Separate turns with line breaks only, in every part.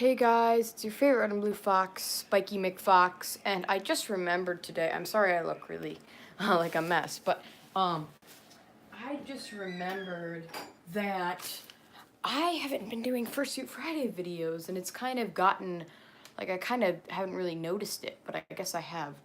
Hey guys, it's your favorite red and blue fox, Spikey McFox, and I just remembered today, I'm sorry I look really like a mess, but I just remembered that I haven't been doing Fursuit Friday videos, and it's kind of gotten, like I kind of haven't really noticed it, but I guess I have.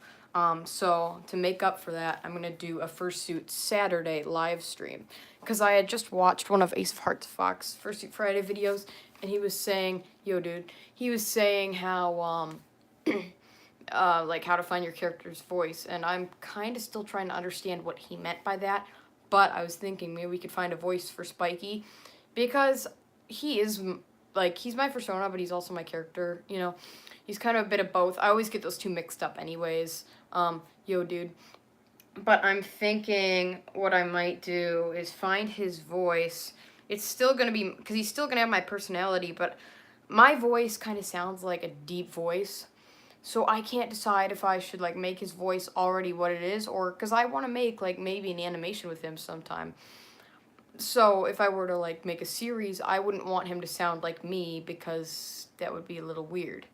So to make up for that, I'm gonna do a Fursuit Saturday live stream, because I had just watched one of Ace of Hearts Fox Fursuit Friday videos, and he was saying, yo dude, he was saying how, like how to find your character's voice, and I'm kind of still trying to understand what he meant by that, but I was thinking maybe we could find a voice for Spikey, because he is, like, he's my persona, but he's also my character, you know? He's kind of a bit of both. I always get those two mixed up anyways. Yo, dude. But I'm thinking what I might do is find his voice. It's still going to be, because he's still going to have my personality, but my voice kind of sounds like a deep voice. So I can't decide if I should, like, make his voice already what it is, or, because I want to make, like, maybe an animation with him sometime. So if I were to, like, make a series, I wouldn't want him to sound like me, because that would be a little weird.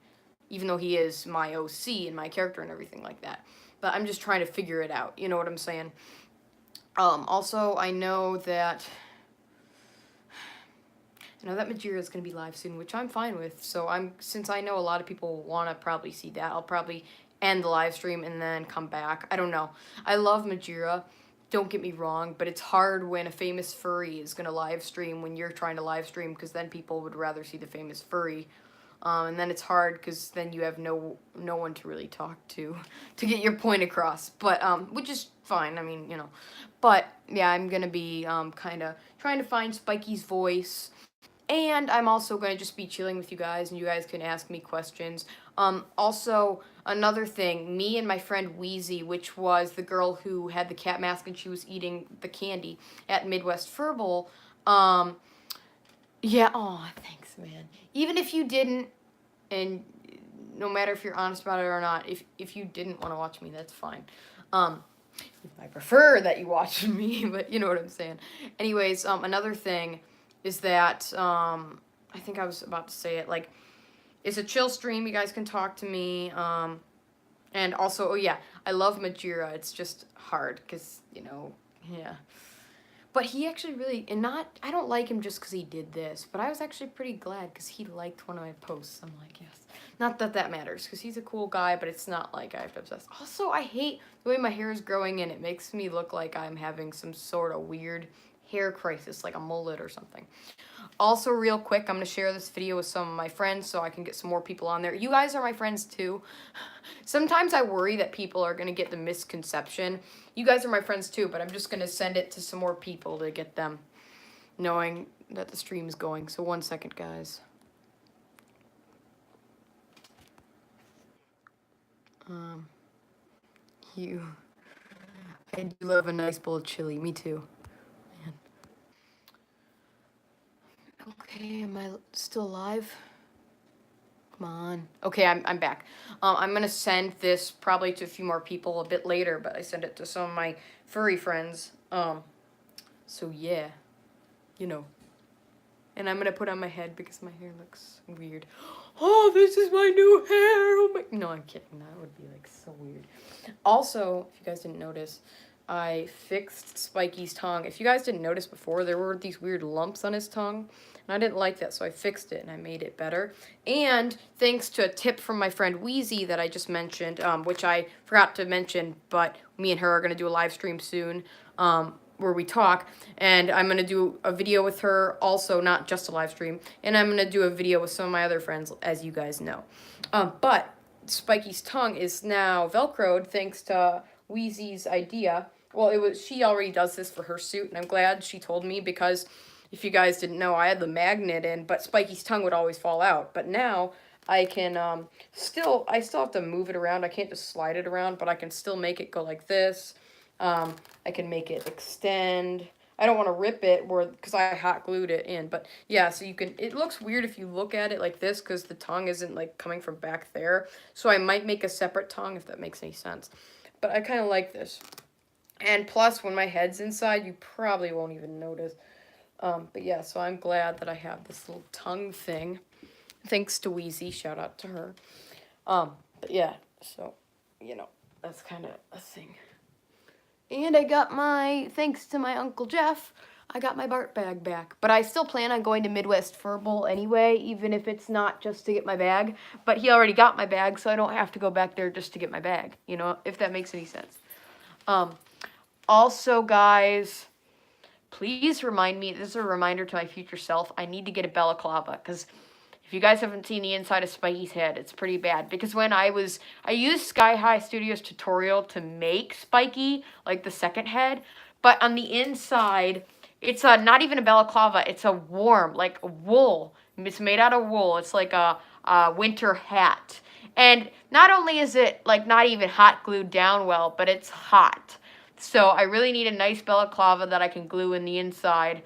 Even though he is my OC and my character and everything like that. But I'm just trying to figure it out, you know what I'm saying? Also, I know that Majira is going to be live soon, which I'm fine with. So since I know a lot of people want to probably see that, I'll probably end the live stream and then come back. I don't know. I love Majira. Don't get me wrong, but it's hard when a famous furry is going to live stream when you're trying to live stream, because then people would rather see the famous furry. And then it's hard because then you have no one to really talk to get your point across. But which is fine. I mean, you know. But yeah, I'm gonna be kind of trying to find Spikey's voice, and I'm also gonna just be chilling with you guys, and you guys can ask me questions. Also, another thing, me and my friend Wheezy, which was the girl who had the cat mask and she was eating the candy at Midwest Furball. Yeah, oh, thanks, man. Even if you didn't, and no matter if you're honest about it or not, if you didn't want to watch me, that's fine. I prefer that you watch me, but you know what I'm saying. Anyways, another thing is that, I think I was about to say it, like, it's a chill stream, you guys can talk to me, and also, oh yeah, I love Majira, it's just hard, because, you know, yeah. But he actually really, and not, I don't like him just because he did this, but I was actually pretty glad because he liked one of my posts. I'm like, yes. Not that that matters, because he's a cool guy, but it's not like I have to obsess. Also, I hate the way my hair is growing, and it makes me look like I'm having some sort of weird hair crisis, like a mullet or something. Also, real quick, I'm going to share this video with some of my friends so I can get some more people on there. You guys are my friends too. Sometimes I worry that people are going to get the misconception. You guys are my friends too, but I'm just going to send it to some more people to get them knowing that the stream is going. So 1 second, guys. I do love a nice bowl of chili. Me too. Man. Okay, am I still alive? Come on. Okay, I'm back. I'm gonna send this probably to a few more people a bit later, but I sent it to some of my furry friends. So yeah, you know. And I'm gonna put on my head because my hair looks weird. Oh, this is my new hair! Oh my... No, I'm kidding. That would be, like, so weird. Also, if you guys didn't notice, I fixed Spikey's tongue. If you guys didn't notice before, there were these weird lumps on his tongue. And I didn't like that, so I fixed it and I made it better. And thanks to a tip from my friend Wheezy that I just mentioned, which I forgot to mention, but me and her are going to do a live stream soon, where we talk, and I'm going to do a video with her also, not just a live stream, and I'm going to do a video with some of my other friends, as you guys know. But Spikey's tongue is now Velcroed thanks to Wheezy's idea. Well, she already does this for her suit, and I'm glad she told me, because if you guys didn't know, I had the magnet in, but Spikey's tongue would always fall out. But now I can I still have to move it around. I can't just slide it around, but I can still make it go like this. I can make it extend. I don't want to rip it because I hot glued it in, but yeah, so you can, it looks weird if you look at it like this because the tongue isn't like coming from back there. So I might make a separate tongue if that makes any sense. But I kind of like this. And plus, when my head's inside, you probably won't even notice. But yeah, so I'm glad that I have this little tongue thing. Thanks to Wheezy. Shout out to her. But yeah, so, you know, that's kind of a thing. And I got thanks to my Uncle Jeff, I got my Bart bag back. But I still plan on going to Midwest Fur Bowl anyway, even if it's not just to get my bag. But he already got my bag, so I don't have to go back there just to get my bag, you know, if that makes any sense. Also, guys, please remind me, this is a reminder to my future self, I need to get a balaclava, because if you guys haven't seen the inside of Spikey's head, it's pretty bad. Because when I used Sky High Studios tutorial to make Spikey, like the second head, but on the inside, it's not even a balaclava, it's a warm, like wool. It's made out of wool. It's like a winter hat. And not only is it like not even hot glued down well, but it's hot. So I really need a nice balaclava that I can glue in the inside.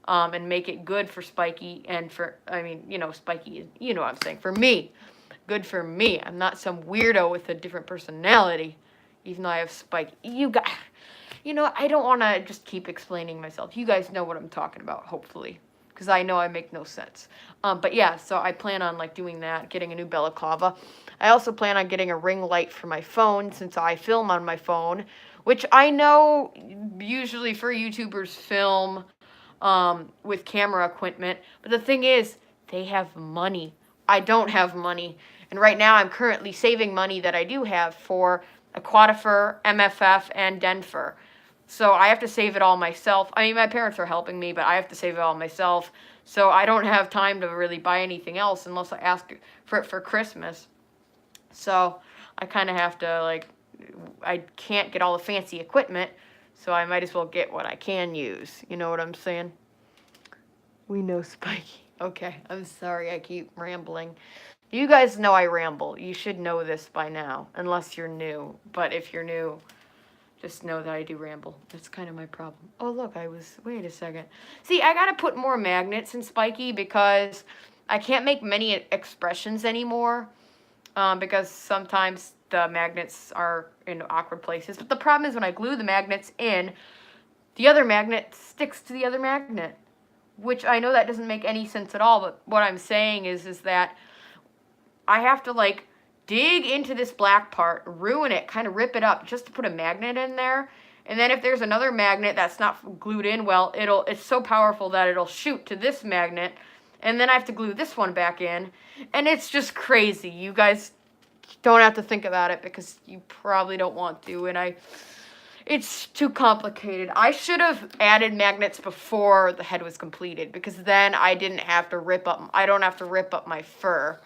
And make it good for Spikey and for, I mean, you know, Spikey, you know what I'm saying, for me. Good for me. I'm not some weirdo with a different personality, even though I have Spikey. You know, I don't want to just keep explaining myself. You guys know what I'm talking about, hopefully, because I know I make no sense. But yeah, so I plan on, like, doing that, getting a new balaclava. I also plan on getting a ring light for my phone, since I film on my phone, which I know usually for YouTubers film with camera equipment. But the thing is, they have money. I don't have money. And right now I'm currently saving money that I do have for Aquatifer, MFF, and Denver. So I have to save it all myself. I mean, my parents are helping me, but I have to save it all myself. So I don't have time to really buy anything else unless I ask for it for Christmas. So I kind of have to, like, I can't get all the fancy equipment. So I might as well get what I can use. You know what I'm saying? We know Spikey. Okay, I'm sorry I keep rambling. You guys know I ramble. You should know this by now, unless you're new. But if you're new, just know that I do ramble. That's kind of my problem. Oh, look, wait a second. See, I gotta put more magnets in Spikey because I can't make many expressions anymore. Because sometimes the magnets are in awkward places. But the problem is when I glue the magnets in, the other magnet sticks to the other magnet. Which I know that doesn't make any sense at all, but what I'm saying is that I have to, like, dig into this black part, ruin it, kind of rip it up just to put a magnet in there. And then if there's another magnet that's not glued in well, it's so powerful that it'll shoot to this magnet. And then I have to glue this one back in. And it's just crazy. You guys don't have to think about it because you probably don't want to. And it's too complicated. I should have added magnets before the head was completed because then I don't have to rip up my fur.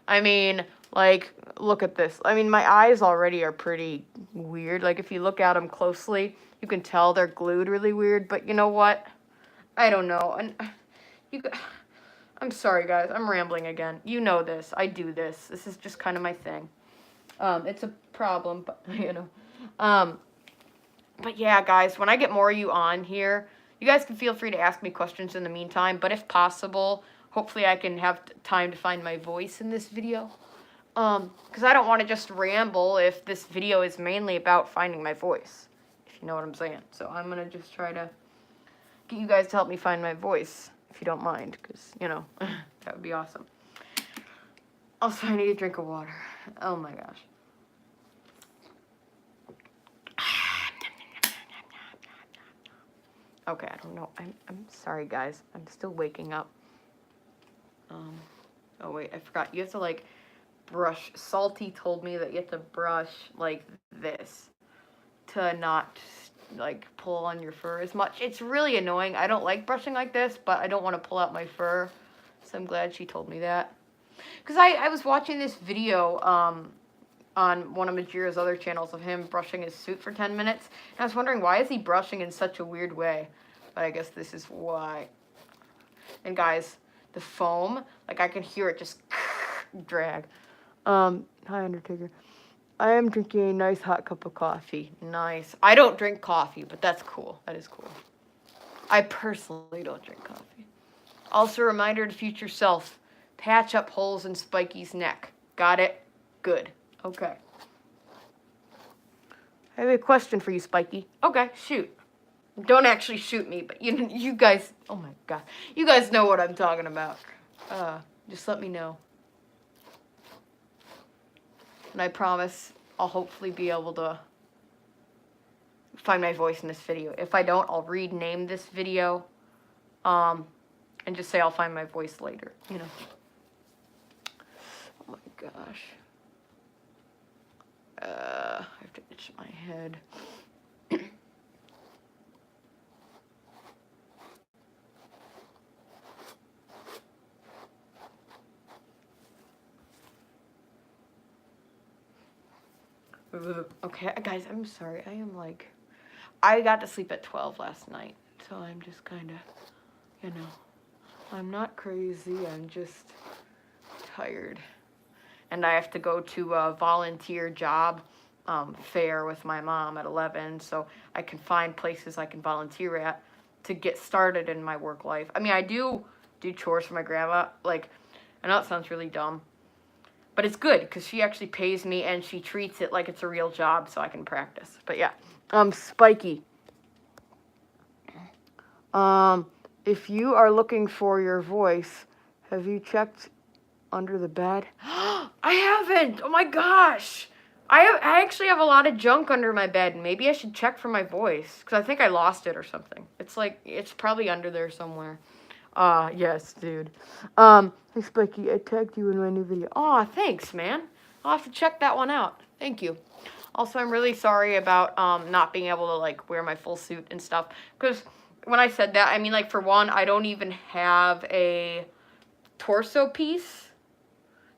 I mean, like, look at this. I mean, my eyes already are pretty weird. Like, if you look at them closely, you can tell they're glued really weird. But you know what? I don't know. And I'm sorry, guys. I'm rambling again. You know this. I do this. This is just kind of my thing. It's a problem, but, you know. But yeah, guys, when I get more of you on here, you guys can feel free to ask me questions in the meantime. But if possible, hopefully I can have time to find my voice in this video. Because I don't want to just ramble if this video is mainly about finding my voice. If you know what I'm saying. So I'm going to just try to get you guys to help me find my voice. If you don't mind, because, you know, that would be awesome. Also, I need a drink of water. Oh my gosh. Okay, I don't know. I'm sorry, guys. I'm still waking up. Oh wait, I forgot. You have to, like, brush. Salty told me that you have to brush like this to not, like, pull on your fur as much. It's really annoying. I don't like brushing like this, but I don't want to pull out my fur. So I'm glad she told me that. Because I was watching this video on one of Majira's other channels of him brushing his suit for 10 minutes. And I was wondering, why is he brushing in such a weird way? But I guess this is why. And guys, the foam, like, I can hear it just drag. Hi, Undertaker. I am drinking a nice hot cup of coffee. Nice. I don't drink coffee, but that's cool. That is cool. I personally don't drink coffee. Also, a reminder to future self. Patch up holes in Spikey's neck. Got it? Good. Okay. I have a question for you, Spikey. Okay, shoot. Don't actually shoot me, but you guys, oh my god. You guys know what I'm talking about. Just let me know. And I promise I'll hopefully be able to find my voice in this video. If I don't, I'll rename this video and just say I'll find my voice later, you know. Oh my gosh. I have to itch my head. Okay, guys, I'm sorry. I got to sleep at 12 last night, so I'm just kind of, you know, I'm not crazy. I'm just tired. And I have to go to a volunteer job fair with my mom at 11, so I can find places I can volunteer at to get started in my work life. I mean, I do chores for my grandma. Like, I know it sounds really dumb, but it's good because she actually pays me and she treats it like it's a real job so I can practice. But yeah, Spikey. If you are looking for your voice, have you checked under the bed? I haven't. Oh my gosh. I actually have a lot of junk under my bed. Maybe I should check for my voice because I think I lost it or something. It's probably under there somewhere. Yes, dude. Hey, Spikey, I tagged you in my new video. Aw, thanks, man. I'll have to check that one out. Thank you. Also, I'm really sorry about, not being able to, like, wear my full suit and stuff. Because when I said that, I mean, like, for one, I don't even have a torso piece.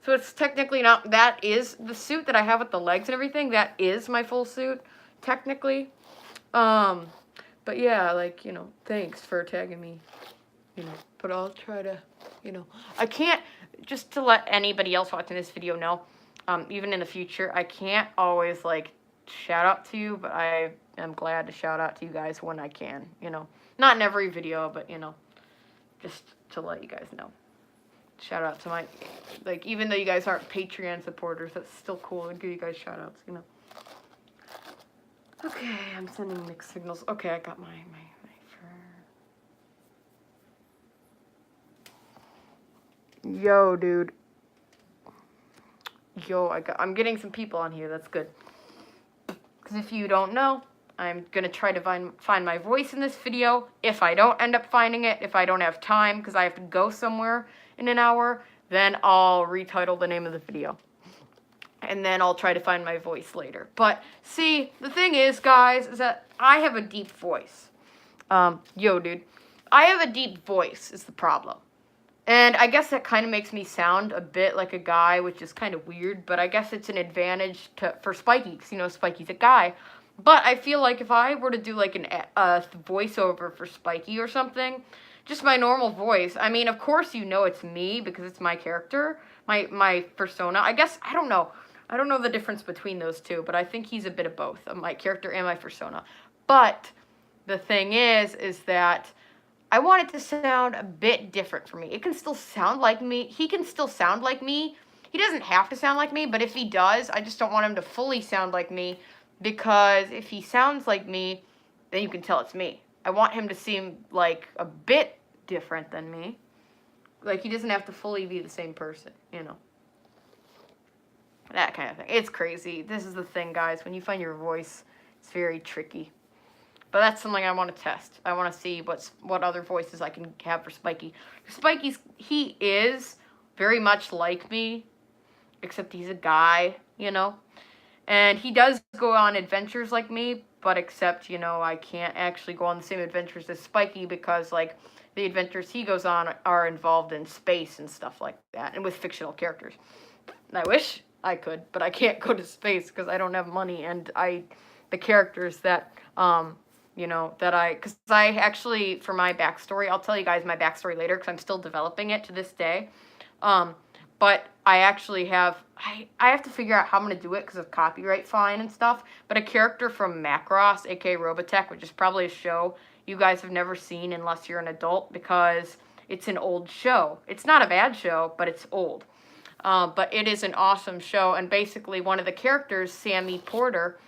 So it's technically not, that is the suit that I have with the legs and everything. That is my full suit, technically. But yeah, like, you know, thanks for tagging me. You know, but I'll try to, you know, I can't, just to let anybody else watching this video know, even in the future, I can't always, like, shout out to you, but I am glad to shout out to you guys when I can, you know. Not in every video, but, you know, just to let you guys know. Shout out to my, like, even though you guys aren't Patreon supporters, that's still cool to give you guys shout outs, you know. Okay, I'm sending mixed signals. Okay, I got my Yo, dude. Yo, I'm getting some people on here. That's good. Because if you don't know, I'm going to try to find my voice in this video. If I don't end up finding it, if I don't have time because I have to go somewhere in an hour, then I'll retitle the name of the video. And then I'll try to find my voice later. But, see, the thing is, guys, is that I have a deep voice. Yo, dude. I have a deep voice is the problem. And I guess that kind of makes me sound a bit like a guy, which is kind of weird, but I guess it's an advantage for Spikey, because, you know, Spikey's a guy. But I feel like if I were to do, like, a voiceover for Spikey or something, just my normal voice, I mean, of course you know it's me, because it's my character, my persona. I guess, I don't know. I don't know the difference between those two, but I think he's a bit of both, of my character and my persona. But the thing is that I want it to sound a bit different for me. It can still sound like me. He can still sound like me. He doesn't have to sound like me, but if he does, I just don't want him to fully sound like me, because if he sounds like me, then you can tell it's me. I want him to seem like a bit different than me. Like, he doesn't have to fully be the same person, you know. That kind of thing. It's crazy. This is the thing, guys. When you find your voice, it's very tricky. But that's something I want to test. I want to see what other voices I can have for Spikey. He is very much like me, except he's a guy, you know. And he does go on adventures like me, but except, you know, I can't actually go on the same adventures as Spikey because, like, the adventures he goes on are involved in space and stuff like that, and with fictional characters. I wish I could, but I can't go to space because I don't have money, and the characters that, you know, because I actually, for my backstory, I'll tell you guys my backstory later because I'm still developing it to this day. But I actually have, I have to figure out how I'm going to do it because of copyright fine and stuff. But a character from Macross, aka Robotech, which is probably a show you guys have never seen unless you're an adult because it's an old show. It's not a bad show, but it's old. But it is an awesome show. And basically one of the characters, Sammy Porter,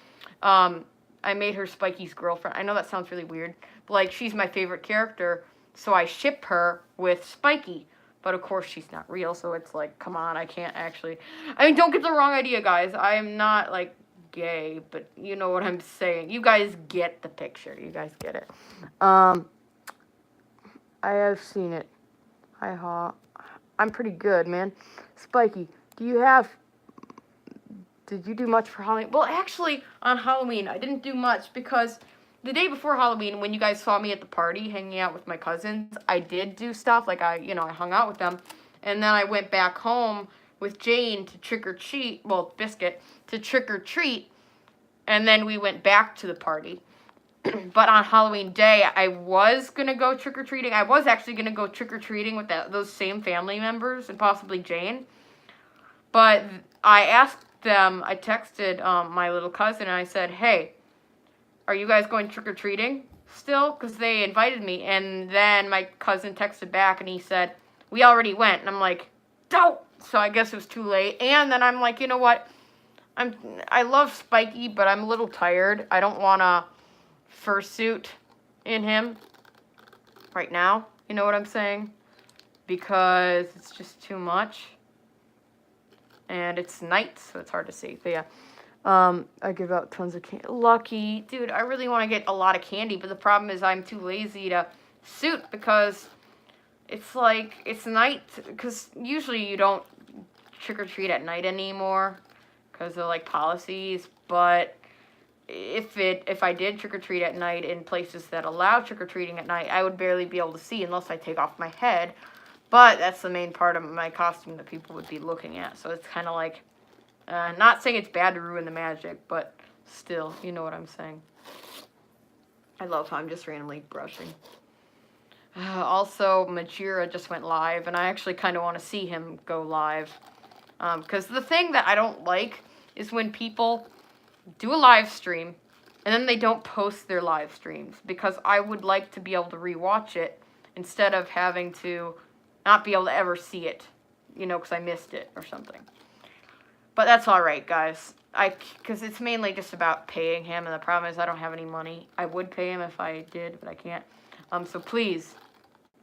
I made her Spikey's girlfriend. I know that sounds really weird, but, like, she's my favorite character, so I ship her with Spikey But of course she's not real, so it's like, come on, I can't actually. I mean, don't get the wrong idea, guys. I am not like gay, but you know what I'm saying. You guys get the picture. You guys get it. I have seen it. Hi, Haw. I'm pretty good, man. Spikey, did you do much for Halloween? Well, actually, on Halloween, I didn't do much because the day before Halloween, when you guys saw me at the party hanging out with my cousins, I did do stuff. Like, I hung out with them. And then I went back home with Jane to trick-or-treat, well, Biscuit, to trick-or-treat. And then we went back to the party. But on Halloween day, I was going to go trick-or-treating. I was actually going to go trick-or-treating with those same family members and possibly Jane. But I asked them, I texted my little cousin and I said, hey, are you guys going trick-or-treating still? Because they invited me. And then my cousin texted back and he said, we already went. And I'm like, don't. So I guess it was too late. And then I'm like, you know what? I love Spikey, but I'm a little tired. I don't want to fursuit in him right now. You know what I'm saying? Because it's just too much. And it's night, so it's hard to see. But yeah. I give out tons of candy. Lucky. Dude, I really want to get a lot of candy, but the problem is I'm too lazy to suit because it's like, it's night. Because usually you don't trick-or-treat at night anymore because of like policies. But if I did trick-or-treat at night in places that allow trick-or-treating at night, I would barely be able to see unless I take off my head. But that's the main part of my costume that people would be looking at. So it's kind of like, not saying it's bad to ruin the magic, but still, you know what I'm saying. I love how I'm just randomly brushing. Also, Majira just went live, and I actually kind of want to see him go live. Because the thing that I don't like is when people do a live stream, and then they don't post their live streams. Because I would like to be able to rewatch it, instead of having to not be able to ever see it. You know, because I missed it or something. But that's alright, guys. Because it's mainly just about paying him, and the problem is I don't have any money. I would pay him if I did, but I can't. So please,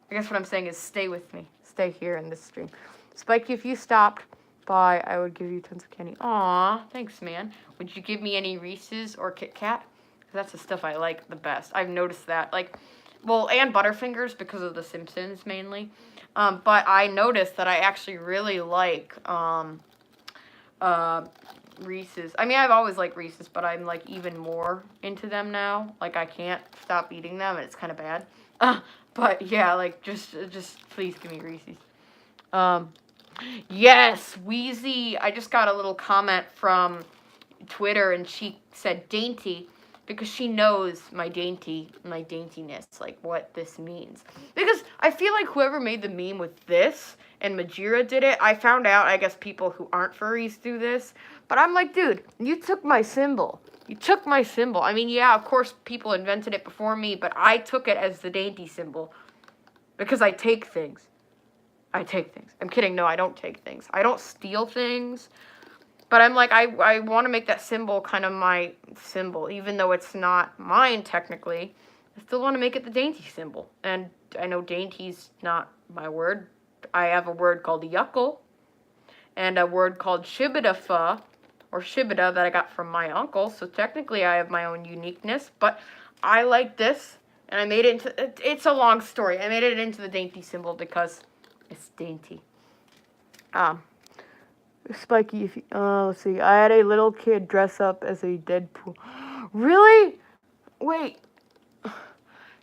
I guess what I'm saying is stay with me. Stay here in this stream. Spikey, if you stopped by, I would give you tons of candy. Aw, thanks, man. Would you give me any Reese's or Kit Kat? Because that's the stuff I like the best. I've noticed that. Like, well, and Butterfingers because of the Simpsons, mainly. But I noticed that I actually really like, Reese's. I mean, I've always liked Reese's, but I'm like even more into them now. Like I can't stop eating them, and it's kind of bad. But yeah, like just please give me Reese's. Yes, Wheezy. I just got a little comment from Twitter, and she said dainty because she knows my daintiness, like what this means. Because I feel like whoever made the meme with this and Majira did it, I found out, I guess people who aren't furries do this. But I'm like, dude, you took my symbol. You took my symbol. I mean, yeah, of course people invented it before me, but I took it as the dainty symbol. Because I take things. I take things. I'm kidding. No, I don't take things. I don't steal things. But I'm like, I want to make that symbol kind of my symbol. Even though it's not mine, technically. I still want to make it the dainty symbol. And I know dainty's not my word. I have a word called yuckle. And a word called shibida-fa. Or shibida that I got from my uncle. So technically I have my own uniqueness. But I like this. And I made it into... It's a long story. I made it into the dainty symbol because it's dainty. Spikey, if you, let's see. I had a little kid dress up as a Deadpool. Really? Wait.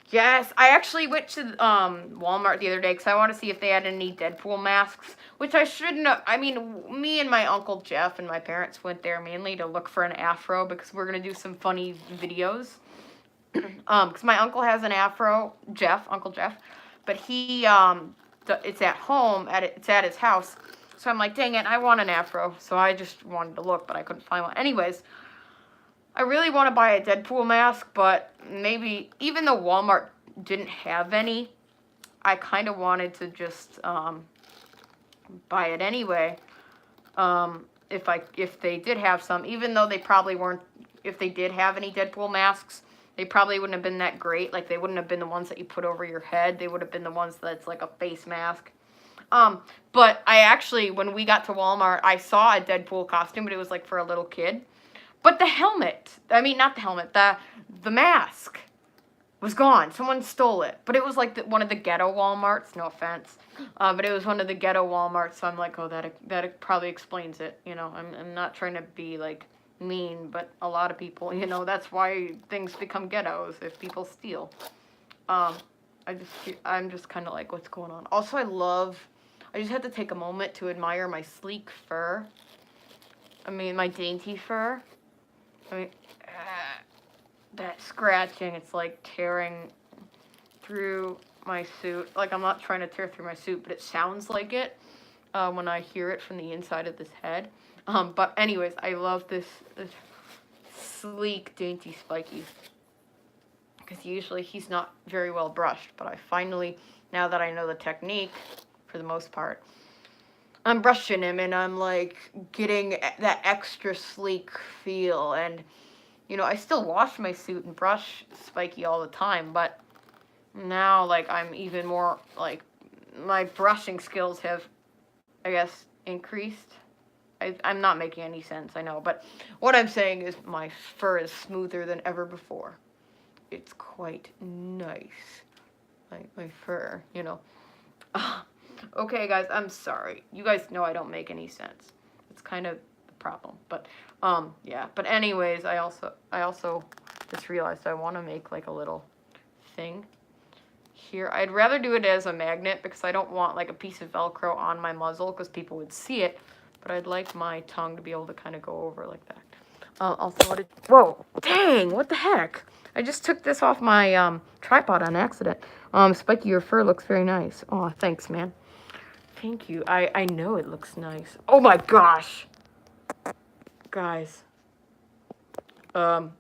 Yes, I actually went to Walmart the other day because I want to see if they had any Deadpool masks, which I shouldn't have. I mean, me and my Uncle Jeff and my parents went there mainly to look for an afro because we're going to do some funny videos. Because my uncle has an afro, Uncle Jeff, but he, it's at home, it's at his house. So I'm like, dang it, I want an afro. So I just wanted to look, but I couldn't find one. Anyways, I really want to buy a Deadpool mask, but maybe, even though Walmart didn't have any, I kind of wanted to just buy it anyway. If they did have some, even though they probably weren't, if they did have any Deadpool masks, they probably wouldn't have been that great. Like, they wouldn't have been the ones that you put over your head. They would have been the ones that's like a face mask. But I actually, when we got to Walmart, I saw a Deadpool costume, but it was like for a little kid. But the helmet, I mean, not the helmet, the mask was gone. Someone stole it. But it was like one of the ghetto Walmarts, no offense. But it was one of the ghetto Walmarts, so I'm like, oh, that probably explains it. You know, I'm not trying to be like mean, but a lot of people, you know, that's why things become ghettos, if people steal. I'm just kind of like, what's going on? Also, I just had to take a moment to admire my sleek fur. I mean, my dainty fur. I mean, that scratching, it's like tearing through my suit. Like, I'm not trying to tear through my suit, but it sounds like it when I hear it from the inside of this head. But anyways, I love this sleek, dainty Spikey. Because usually he's not very well brushed, but I finally, now that I know the technique, for the most part, I'm brushing him and I'm like getting that extra sleek feel. And, you know, I still wash my suit and brush Spikey all the time, but now, like, I'm even more, like, my brushing skills have, I guess, increased. I'm not making any sense, I know, but what I'm saying is my fur is smoother than ever before. It's quite nice. My fur, you know. Okay, guys, I'm sorry. You guys know I don't make any sense. It's kind of the problem. But, yeah. But anyways, I also just realized I want to make, like, a little thing here. I'd rather do it as a magnet because I don't want, like, a piece of Velcro on my muzzle because people would see it. But I'd like my tongue to be able to kind of go over like that. Also, whoa, dang, what the heck? I just took this off my tripod on accident. Spikey, your fur looks very nice. Oh, thanks, man. Thank you. I know it looks nice. Oh my gosh. Guys. That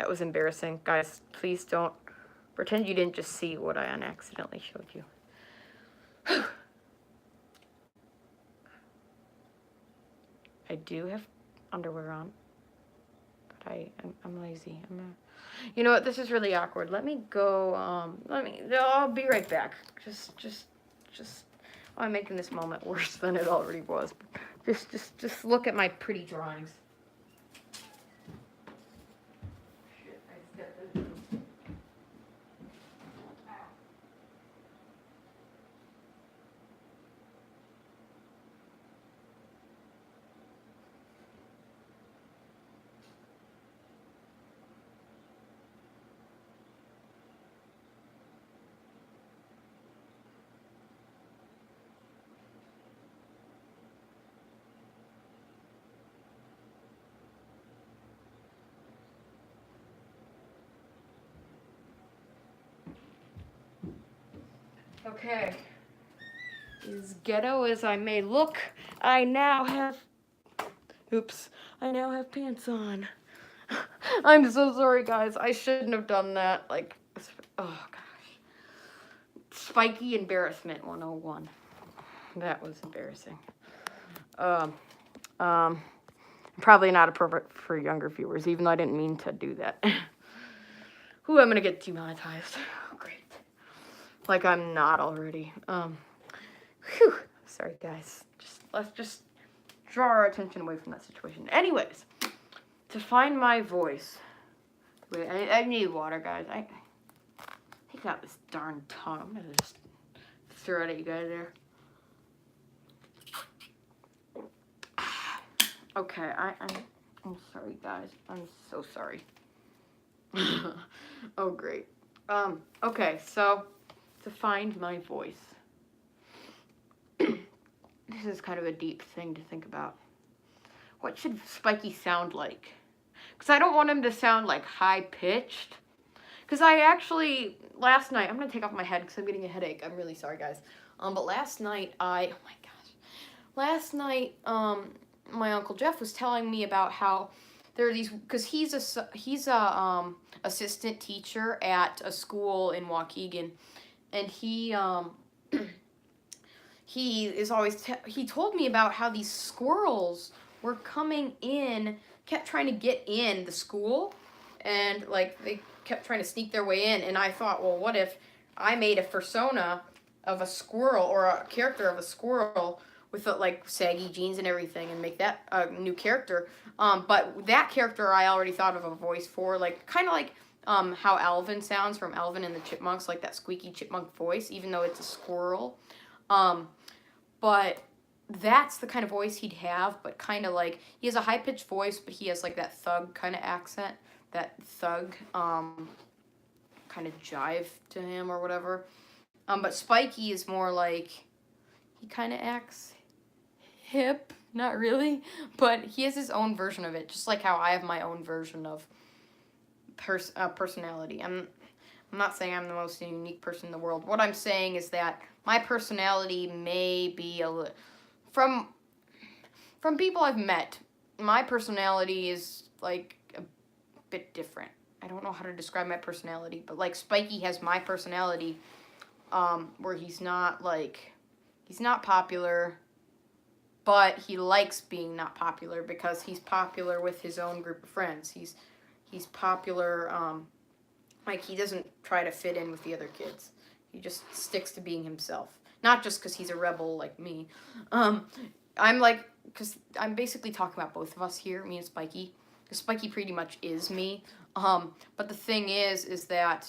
was embarrassing. Guys, please don't pretend you didn't just see what I accidentally showed you. I do have underwear on, but I'm lazy. You know what? This is really awkward. Let me go. I'll be right back. Just. Oh, I'm making this moment worse than it already was. Just look at my pretty drawings. Shit, I stepped into them. Okay, as ghetto as I may look, I now have pants on. I'm so sorry, guys. I shouldn't have done that. Like, oh gosh. Spiky embarrassment 101. That was embarrassing. Probably not appropriate for younger viewers, even though I didn't mean to do that. Ooh, I'm gonna get demonetized. Oh, great. Like I'm not already. Whew. Sorry, guys. Let's just draw our attention away from that situation. Anyways, to find my voice. Wait, I need water, guys. I got this darn tongue. I'm gonna just throw it at you guys there. Okay, I'm sorry, guys. I'm so sorry. Oh, great. Okay, so to find my voice. This is kind of a deep thing to think about. What should Spikey sound like? Because I don't want him to sound like high-pitched. Because I actually, last night, I'm going to take off my head because I'm getting a headache. I'm really sorry, guys. But last night, oh my gosh. Last night, my Uncle Jeff was telling me about how there are these, because he's a assistant teacher at a school in Waukegan, and he is always, he told me about how these squirrels were coming in, kept trying to get in the school, and like they kept trying to sneak their way in, and I thought, well, what if I made a persona of a squirrel, or a character of a squirrel with like saggy jeans and everything, and make that a new character. But that character I already thought of a voice for, like kind of like how Alvin sounds from Alvin and the Chipmunks, like that squeaky chipmunk voice, even though it's a squirrel. But that's the kind of voice he'd have, but kind of like, he has a high-pitched voice, but he has like that thug kind of accent, that thug kind of jive to him or whatever. But Spikey is more like, he kind of acts hip, not really, but he has his own version of it, just like how I have my own version of personality. I'm not saying I'm the most unique person in the world. What I'm saying is that my personality may be a little, from people I've met, my personality is like a bit different. I don't know how to describe my personality, but like Spikey has my personality, where he's not popular, but he likes being not popular because he's popular with his own group of friends. He's popular, like he doesn't try to fit in with the other kids. He just sticks to being himself. Not just because he's a rebel like me. Because I'm basically talking about both of us here, me and Spikey. Because Spikey pretty much is me. But the thing is that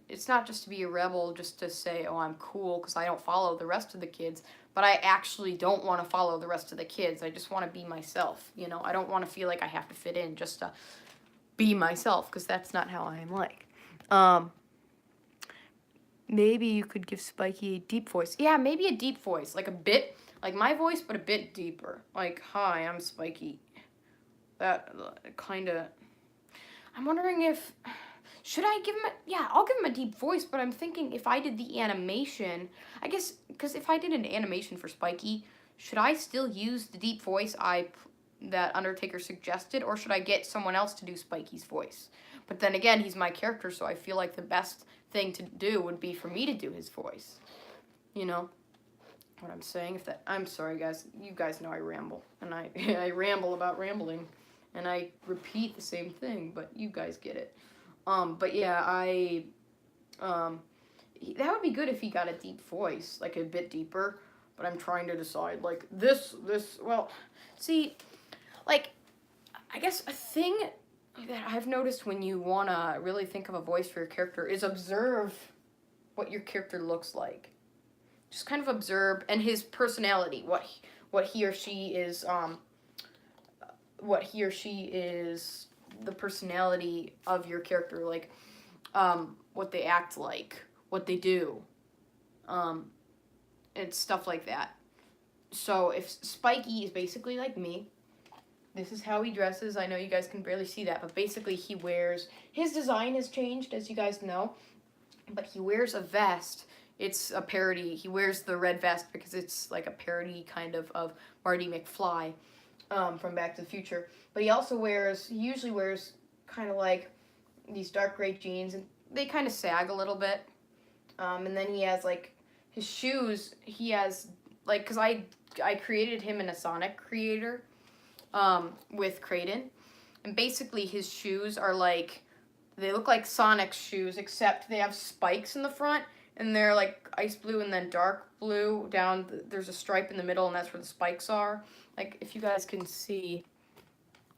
it's not just to be a rebel, just to say, oh, I'm cool because I don't follow the rest of the kids. But I actually don't want to follow the rest of the kids. I just want to be myself, you know. I don't want to feel like I have to fit in just to be myself, because that's not how I am like. Maybe you could give Spikey a deep voice. Yeah, maybe a deep voice. Like a bit, like my voice, but a bit deeper. Like, hi, I'm Spikey. That kind of... I'm wondering if... Should I give him a... Yeah, I'll give him a deep voice, but I'm thinking if I did the animation... I guess, because if I did an animation for Spikey, should I still use the deep voice that Undertaker suggested, or should I get someone else to do Spikey's voice? But then again, he's my character, so I feel like the best thing to do would be for me to do his voice. You know what I'm saying? I'm sorry, guys. You guys know I ramble, and I ramble about rambling, and I repeat the same thing, but you guys get it. But yeah, that would be good if he got a deep voice, like a bit deeper. But I'm trying to decide, like well, see, like, I guess a thing that I've noticed when you want to really think of a voice for your character is observe what your character looks like. Just kind of observe, and his personality, what he or she is, the personality of your character, like, what they act like, what they do, and stuff like that. So if Spikey is basically like me, this is how he dresses. I know you guys can barely see that, but basically his design has changed, as you guys know, but he wears a vest. It's a parody. He wears the red vest because it's like a parody kind of Marty McFly from Back to the Future. But he usually wears kind of like these dark gray jeans, and they kind of sag a little bit. And then he has like his shoes, he has like, because I created him in a Sonic creator, with Creighton, and basically his shoes are like, they look like Sonic's shoes, except they have spikes in the front, and they're like ice blue and then dark blue down, there's a stripe in the middle, and that's where the spikes are. Like, if you guys can see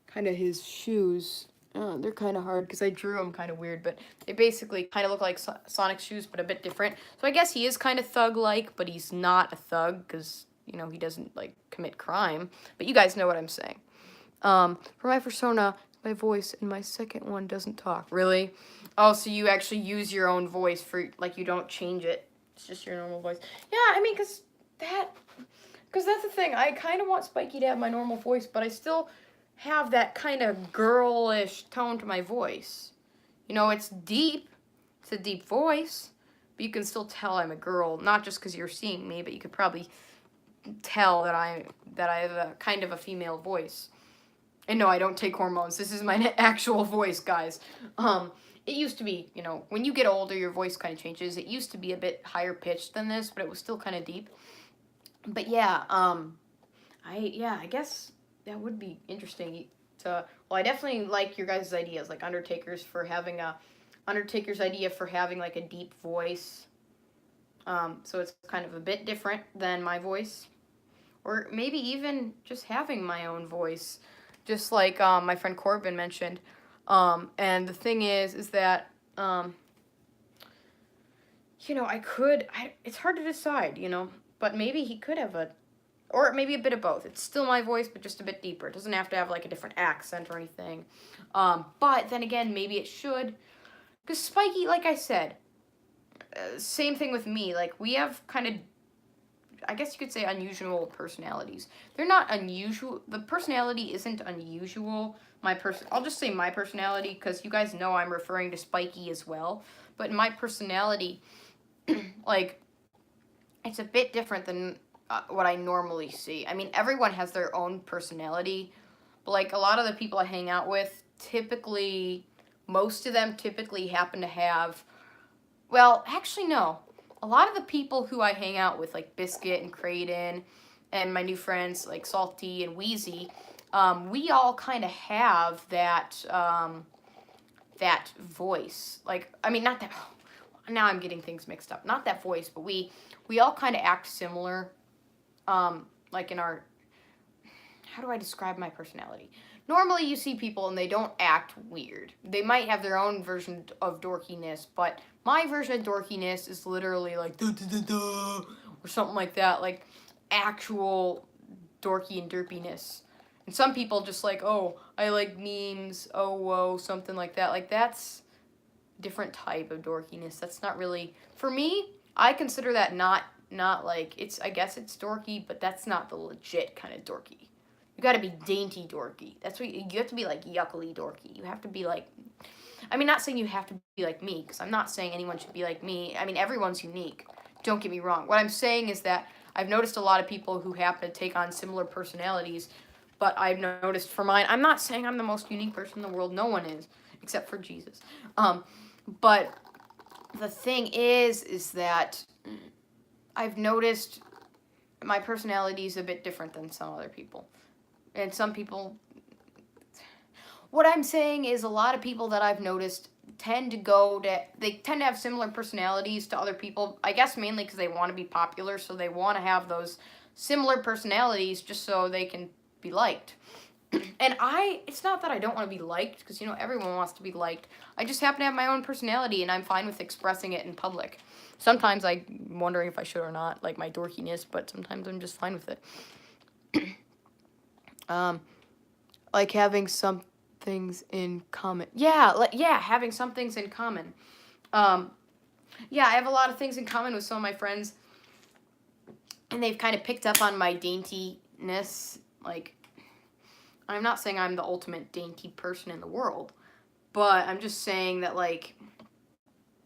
kind of his shoes, they're kind of hard because I drew them kind of weird, but they basically kind of look like Sonic's shoes, but a bit different. So I guess he is kind of thug-like, but he's not a thug because, you know, he doesn't, like, commit crime. But you guys know what I'm saying. For my persona, my voice, and my second one doesn't talk. Really? Oh, so you actually use your own voice for, like, you don't change it. It's just your normal voice. Yeah, I mean, because that's the thing. I kind of want Spikey to have my normal voice, but I still have that kind of girlish tone to my voice. You know, it's deep. It's a deep voice, but you can still tell I'm a girl. Not just because you're seeing me, but you could probably tell that I have a kind of a female voice. And no, I don't take hormones. This is my actual voice, guys. It used to be, you know, when you get older, your voice kind of changes. It used to be a bit higher pitched than this, but it was still kind of deep. But yeah, I guess that would be interesting to, well, I definitely like your guys' ideas, like Undertaker's for having a Undertaker's idea for having like a deep voice. So it's kind of a bit different than my voice. Or maybe even just having my own voice. Just like my friend Corbin mentioned. And the thing is that, it's hard to decide, but maybe he could have or maybe a bit of both. It's still my voice, but just a bit deeper. It doesn't have to have like a different accent or anything. But then again, maybe it should. Because Spikey, like I said, same thing with me. Like, we have kind of, I guess you could say, unusual personalities. They're not unusual. The personality isn't unusual. I'll just say my personality, because you guys know I'm referring to Spikey as well. But my personality, like, it's a bit different than what I normally see. I mean, everyone has their own personality. But, like, a lot of the people I hang out with, most of them typically happen to have, well, actually, no. A lot of the people who I hang out with, like Biscuit and Creighton, and my new friends, like Salty and Wheezy, we all kind of have that voice. Like, I mean, not that, now I'm getting things mixed up. Not that voice, but we all kind of act similar, like in our, how do I describe my personality? Normally you see people and they don't act weird. They might have their own version of dorkiness, but my version of dorkiness is literally like da da da da or something like that, like actual dorky and derpiness. And some people just like, oh, I like memes, oh whoa, something like that. Like, that's a different type of dorkiness. That's not really, for me, I consider that not like, I guess it's dorky, but that's not the legit kind of dorky. You gotta be dainty dorky. That's what you have to be, like, yuckily dorky. You have to be like, I mean, not saying you have to be like me, because I'm not saying anyone should be like me. I mean, everyone's unique. Don't get me wrong. What I'm saying is that I've noticed a lot of people who happen to take on similar personalities, but I've noticed for mine, I'm not saying I'm the most unique person in the world. No one is, except for Jesus. But the thing is that I've noticed my personality is a bit different than some other people. And some people, what I'm saying is a lot of people that I've noticed tend to have similar personalities to other people. I guess mainly because they want to be popular, so they want to have those similar personalities just so they can be liked. And it's not that I don't want to be liked, because, everyone wants to be liked. I just happen to have my own personality, and I'm fine with expressing it in public. Sometimes I'm wondering if I should or not, like my dorkiness, but sometimes I'm just fine with it. Like having some things in common. Yeah, having some things in common. Yeah, I have a lot of things in common with some of my friends, and they've kind of picked up on my daintiness. Like, I'm not saying I'm the ultimate dainty person in the world, but I'm just saying that, like,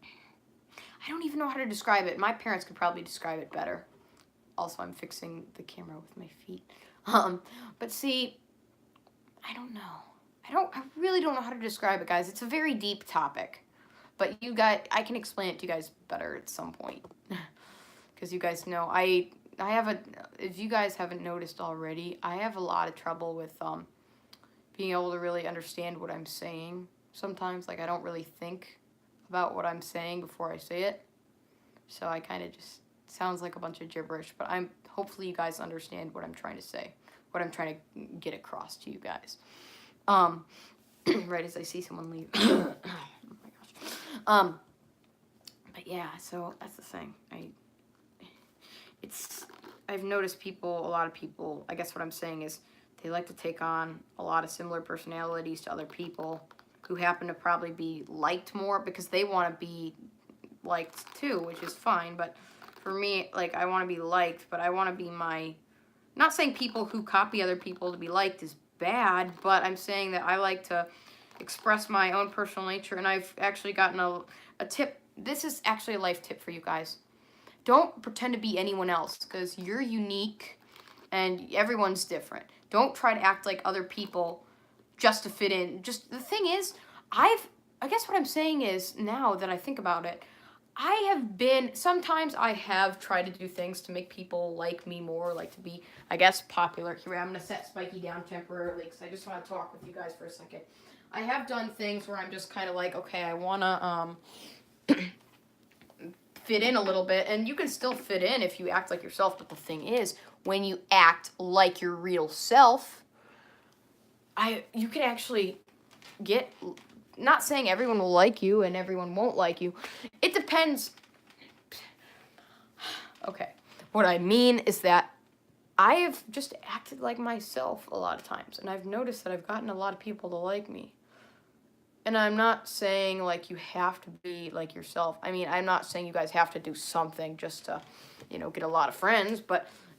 I don't even know how to describe it. My parents could probably describe it better. Also, I'm fixing the camera with my feet. But see, I don't know. I really don't know how to describe it, guys. It's a very deep topic. But I can explain it to you guys better at some point. Because you guys know, if you guys haven't noticed already, I have a lot of trouble with, being able to really understand what I'm saying. Sometimes, like, I don't really think about what I'm saying before I say it. So I kind of just, sounds like a bunch of gibberish. But hopefully you guys understand what I'm trying to say. What I'm trying to get across to you guys. Right as I see someone leave. Oh my gosh. But yeah, so that's the thing. I've noticed a lot of people, I guess what I'm saying is, they like to take on a lot of similar personalities to other people who happen to probably be liked more because they want to be liked too, which is fine. But for me, like, I want to be liked, but I want to be not saying people who copy other people to be liked is bad, but I'm saying that I like to express my own personal nature, and I've actually gotten a tip. This is actually a life tip for you guys. Don't pretend to be anyone else, because you're unique and everyone's different. Don't try to act like other people just to fit in. Just, the thing is, I guess what I'm saying is, now that I think about it, sometimes I have tried to do things to make people like me more, like to be, I guess, popular. Here, I'm going to set Spikey down temporarily because I just want to talk with you guys for a second. I have done things where I'm just kind of like, okay, I want to fit in a little bit, and you can still fit in if you act like yourself, but the thing is, when you act like your real self, you can actually get, not saying everyone will like you and everyone won't like you. It depends. Okay. What I mean is that I have just acted like myself a lot of times, and I've noticed that I've gotten a lot of people to like me. And I'm not saying like you have to be like yourself. I mean, I'm not saying you guys have to do something just to, get a lot of friends,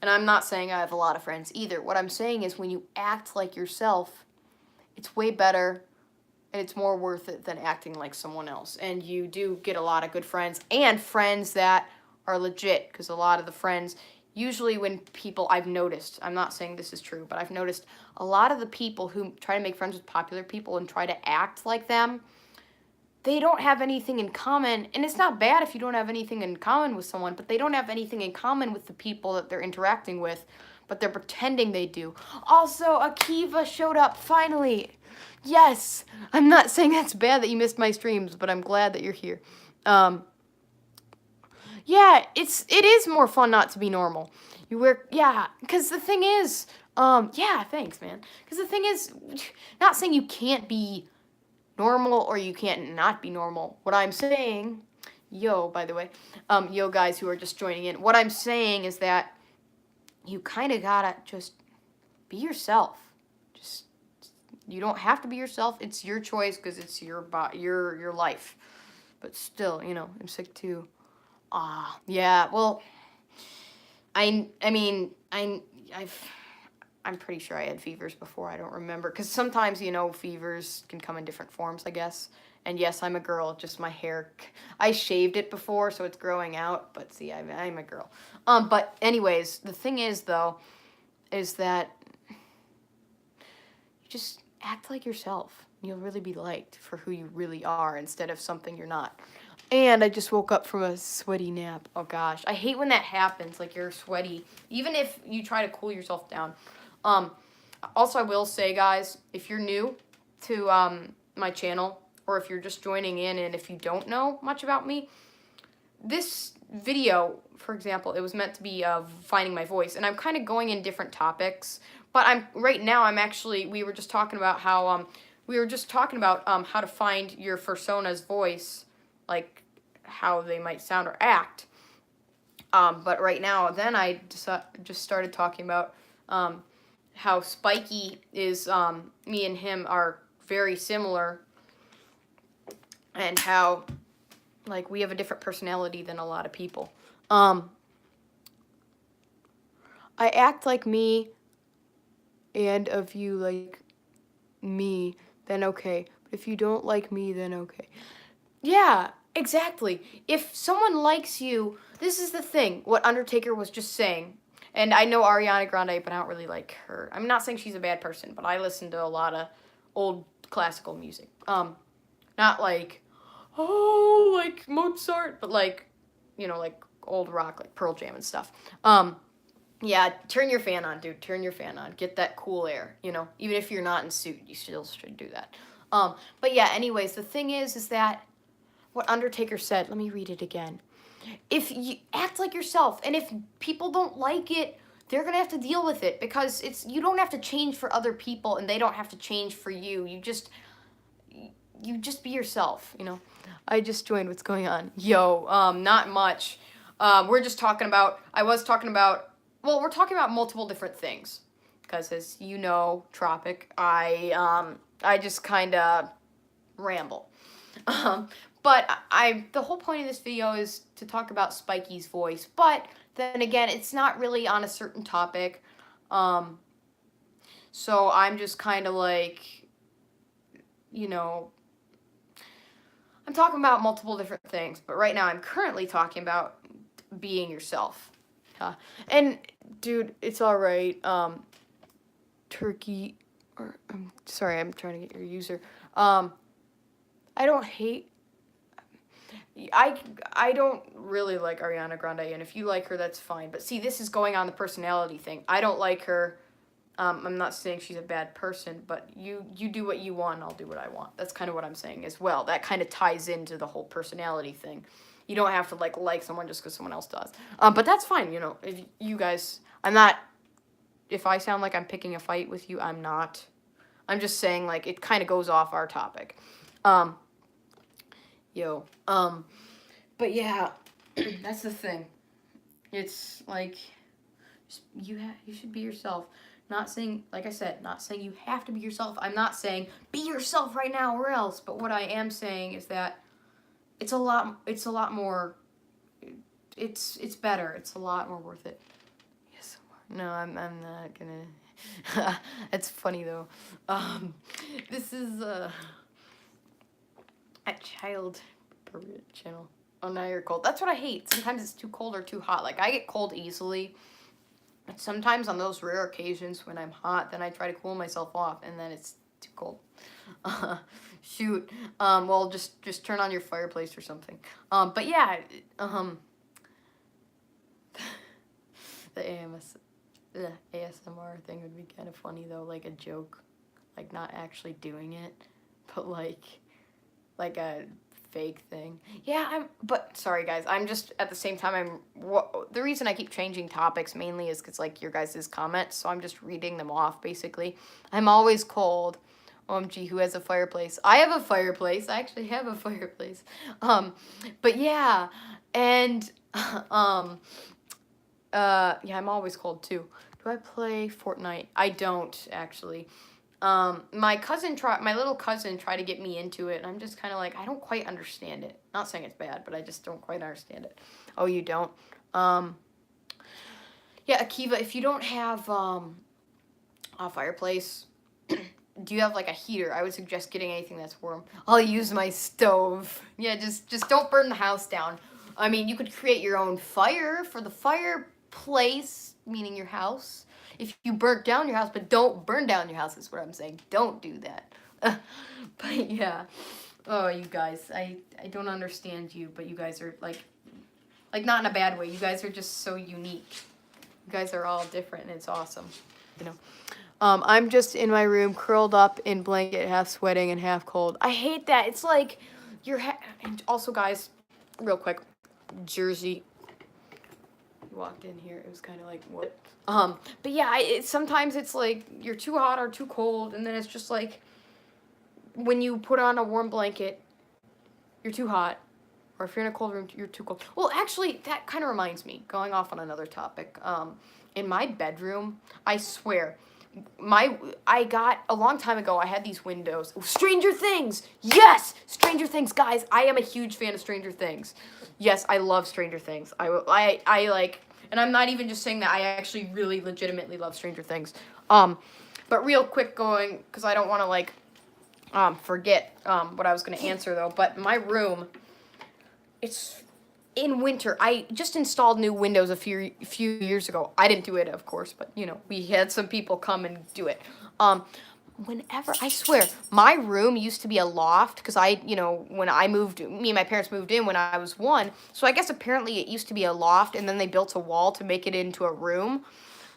and I'm not saying I have a lot of friends either. What I'm saying is when you act like yourself, it's way better and it's more worth it than acting like someone else. And you do get a lot of good friends and friends that are legit, because a lot of the friends, usually when people, I've noticed, I'm not saying this is true, but I've noticed a lot of the people who try to make friends with popular people and try to act like them, they don't have anything in common. And it's not bad if you don't have anything in common with someone, but they don't have anything in common with the people that they're interacting with, but they're pretending they do. Also, Akiva showed up, finally. Yes, I'm not saying that's bad that you missed my streams, but I'm glad that you're here. Yeah, it is more fun not to be normal. Because the thing is, yeah, thanks, man. Because the thing is, not saying you can't be normal or you can't not be normal. What I'm saying, by the way, yo guys who are just joining in, what I'm saying is that you kind of gotta just be yourself. You don't have to be yourself. It's your choice because it's your life. But still, I'm sick too. Yeah. Well, I'm pretty sure I had fevers before. I don't remember, because sometimes fevers can come in different forms, I guess. And yes, I'm a girl. Just my hair, I shaved it before, so it's growing out. But see, I'm a girl. But anyways, the thing is though, is that you just act like yourself. You'll really be liked for who you really are instead of something you're not. And I just woke up from a sweaty nap. Oh gosh, I hate when that happens, like you're sweaty, even if you try to cool yourself down. Also, I will say, guys, if you're new to my channel, or if you're just joining in and if you don't know much about me, this video, for example, it was meant to be finding my voice, and I'm kind of going in different topics. But we were just talking about how how to find your persona's voice, like how they might sound or act. But right now, then I just started talking about how Spikey is, me and him are very similar, and how, like, we have a different personality than a lot of people. I act like me, and if you like me, then okay. But if you don't like me, then okay. Yeah, exactly. If someone likes you, this is the thing, what Undertaker was just saying. And I know Ariana Grande, but I don't really like her. I'm not saying she's a bad person, but I listen to a lot of old classical music. Not like, like Mozart, but like, like old rock, like Pearl Jam and stuff. Yeah, turn your fan on, dude. Turn your fan on. Get that cool air, Even if you're not in suit, you still should do that. But yeah, anyways, the thing is that what Undertaker said, let me read it again. If you act like yourself, and if people don't like it, they're going to have to deal with it, because you don't have to change for other people, and they don't have to change for you. You just be yourself, I just joined. What's going on? Not much. We're talking about multiple different things, because as you know, Tropic, I just kind of ramble. But the whole point of this video is to talk about Spikey's voice, but then again, it's not really on a certain topic. So I'm just kind of like, I'm talking about multiple different things, but right now I'm currently talking about being yourself. And dude, it's all right. Turkey, or I'm sorry, I'm trying to get your user. I don't hate. I don't really like Ariana Grande, and if you like her, that's fine. But see, this is going on the personality thing. I don't like her. I'm not saying she's a bad person, but you do what you want, and I'll do what I want. That's kind of what I'm saying as well. That kind of ties into the whole personality thing. You don't have to like someone just because someone else does. But that's fine, you know. If you guys, I'm not. If I sound like I'm picking a fight with you, I'm not. I'm just saying like it kind of goes off our topic. Yo. But yeah, that's the thing. It's like you should be yourself. Not saying, like I said, not saying you have to be yourself. I'm not saying be yourself right now or else. But what I am saying is that it's a lot more. It's better. It's a lot more worth it. Yes. No, I'm not gonna. It's funny though. This is a child channel. Oh, now you're cold. That's what I hate. Sometimes it's too cold or too hot. Like, I get cold easily. Sometimes on those rare occasions when I'm hot, then I try to cool myself off, and then it's too cold. Shoot. Well, just turn on your fireplace or something. But yeah, the ASMR thing would be kind of funny, though, like a joke. Like, not actually doing it, but like a fake thing. Yeah, but sorry guys, I'm just at the same time the reason I keep changing topics mainly is because like your guys' comments, so I'm just reading them off basically. I'm always cold. OMG, who has a fireplace? I have a fireplace. I actually have a fireplace. But yeah, and yeah, I'm always cold too. Do I play Fortnite? I don't actually. My little cousin tried to get me into it, and I'm just kind of like, I don't quite understand it. Not saying it's bad, but I just don't quite understand it. Oh, you don't? Yeah, Akiva, if you don't have, a fireplace, do you have, like, a heater? I would suggest getting anything that's warm. I'll use my stove. Yeah, just don't burn the house down. I mean, you could create your own fire for the fireplace, meaning your house. If you burnt down your house, but don't burn down your house is what I'm saying. Don't do that. But yeah. Oh, you guys. I don't understand you, but you guys are like not in a bad way. You guys are just so unique. You guys are all different, and it's awesome. You know. I'm just in my room, curled up in blanket, half sweating and half cold. I hate that. It's like and also, guys, real quick, Jersey. Walked in here, it was kind of like, what? But yeah, sometimes it's like you're too hot or too cold, and then it's just like when you put on a warm blanket, you're too hot, or if you're in a cold room, you're too cold. Well, actually, that kind of reminds me, going off on another topic, in my bedroom, I swear, I got, a long time ago, I had these windows. Stranger Things! Yes! Stranger Things, guys, I am a huge fan of Stranger Things. Yes, I love Stranger Things. I like, and I'm not even just saying that, I actually really legitimately love Stranger Things. But real quick going, because I don't want to, like, forget, what I was going to answer, though, but my room, it's in winter. I just installed new windows a few years ago. I didn't do it, of course, but, you know, we had some people come and do it. Whenever, I swear, my room used to be a loft, because when I moved, me and my parents moved in when I was 1, so I guess apparently it used to be a loft, and then they built a wall to make it into a room.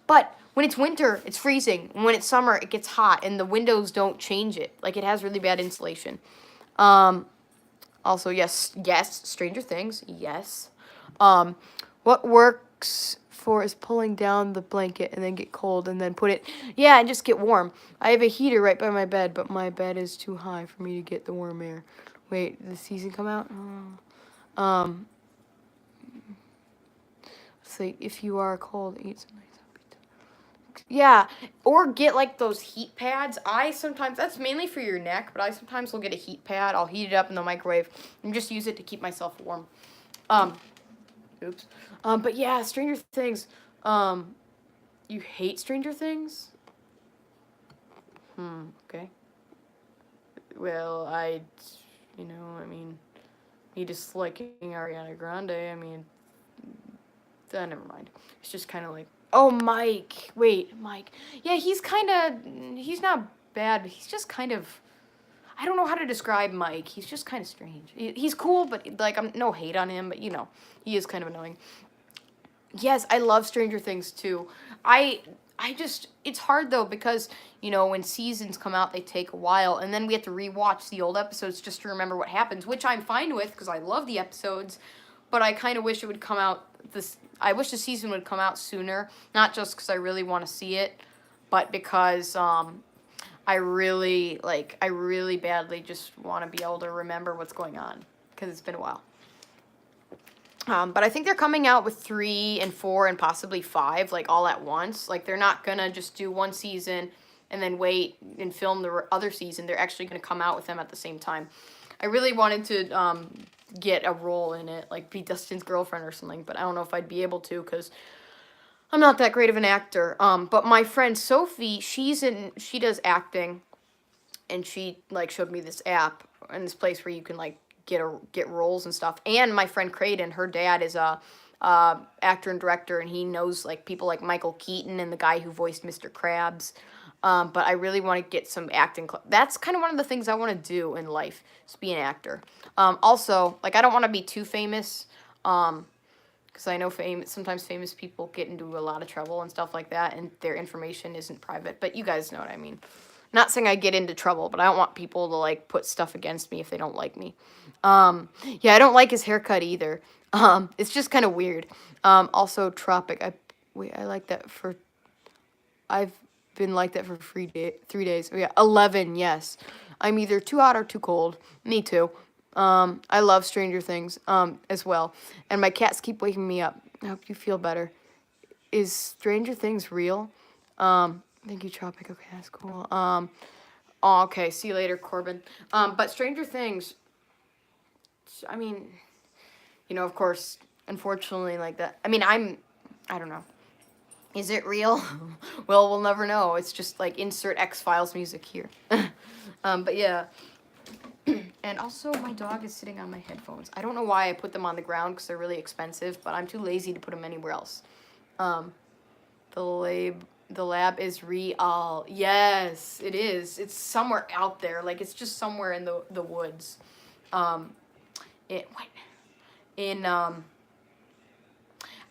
But when it's winter, it's freezing, and when it's summer, it gets hot, and the windows don't change it. Like, it has really bad insulation. Also, yes, Stranger Things, yes. What works for is pulling down the blanket and then get cold and then put it, yeah, and just get warm. I have a heater right by my bed, but my bed is too high for me to get the warm air. Wait, did the season come out? Let's see, if you are cold, eat some nice. Yeah, or get like those heat pads. That's mainly for your neck, but I sometimes will get a heat pad. I'll heat it up in the microwave and just use it to keep myself warm. Oops. But yeah, Stranger Things. You hate Stranger Things? Okay. Well, me disliking Ariana Grande, never mind. It's just kind of like, oh, Mike. Wait, Mike. Yeah, he's not bad, but he's just kind of, I don't know how to describe Mike. He's just kind of strange. He's cool, but, like, I'm no hate on him, but, he is kind of annoying. Yes, I love Stranger Things, too. I it's hard though because, when seasons come out, they take a while, and then we have to rewatch the old episodes just to remember what happens, which I'm fine with because I love the episodes, but I kind of wish it would come out I wish the season would come out sooner, not just because I really want to see it, but because, I really badly just want to be able to remember what's going on because it's been a while. But I think they're coming out with 3 and 4 and possibly 5, like, all at once. Like, they're not going to just do one season and then wait and film the other season. They're actually going to come out with them at the same time. I really wanted to get a role in it, like be Dustin's girlfriend or something, but I don't know if I'd be able to because I'm not that great of an actor. But my friend Sophie, she does acting, and she, like, showed me this app and this place where you can, like, get roles and stuff. And my friend Creighton, her dad is a actor and director, and he knows, like, people like Michael Keaton and the guy who voiced Mr. Krabs. But I really want to get some acting. That's kind of one of the things I want to do in life, is be an actor. Also, like, I don't want to be too famous, because I know sometimes famous people get into a lot of trouble and stuff like that, and their information isn't private. But you guys know what I mean. Not saying I get into trouble, but I don't want people to, like, put stuff against me if they don't like me. Yeah, I don't like his haircut either. It's just kind of weird. Also, Tropic. I like that for... I've been like that for 3 days. Oh, yeah, 11, yes. I'm either too hot or too cold. Me too. I love Stranger Things, as well. And my cats keep waking me up. I hope you feel better. Is Stranger Things real? Thank you, Tropic. Okay, that's cool. Oh, okay, see you later, Corbin. But Stranger Things, I mean, of course, unfortunately, like that. I mean, I don't know. Is it real? Well, we'll never know. It's just like insert X-Files music here. But yeah. And also, my dog is sitting on my headphones. I don't know why I put them on the ground because they're really expensive, but I'm too lazy to put them anywhere else. The lab is real. Yes, it is. It's somewhere out there. Like, it's just somewhere in the woods. I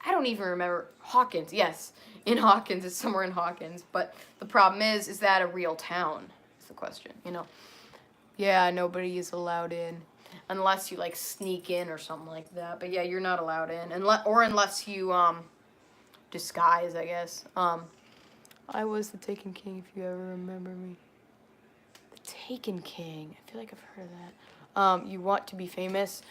don't even remember. Hawkins, yes. In Hawkins. It's somewhere in Hawkins. But the problem is that a real town? Is the question, Yeah, nobody is allowed in. Unless you, like, sneak in or something like that. But yeah, you're not allowed in. Unless you, disguise, I guess. I was the Taken King, if you ever remember me. The Taken King. I feel like I've heard of that. You want to be famous?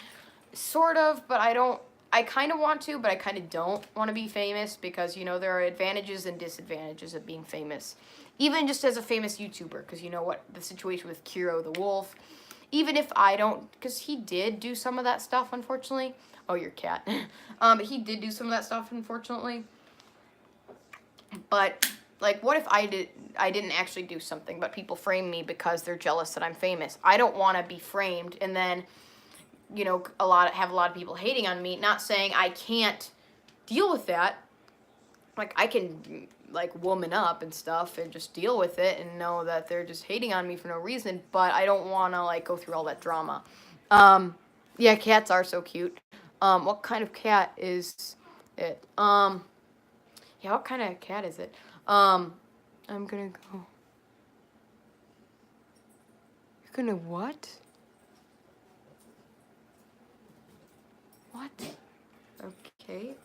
Sort of, but I kind of want to, but I kind of don't want to be famous because, there are advantages and disadvantages of being famous. Even just as a famous YouTuber, because you know what, the situation with Kiro the Wolf. Even if I don't, because he did do some of that stuff, unfortunately. Oh, your cat. He did do some of that stuff, unfortunately. But... like, what if I didn't actually do something, but people frame me because they're jealous that I'm famous? I don't want to be framed and then, have a lot of people hating on me. Not saying I can't deal with that. Like, I can, like, woman up and stuff and just deal with it and know that they're just hating on me for no reason, but I don't want to, like, go through all that drama. Yeah, cats are so cute. What kind of cat is it? Yeah, what kind of cat is it? I'm gonna go. You're gonna what? What? Okay.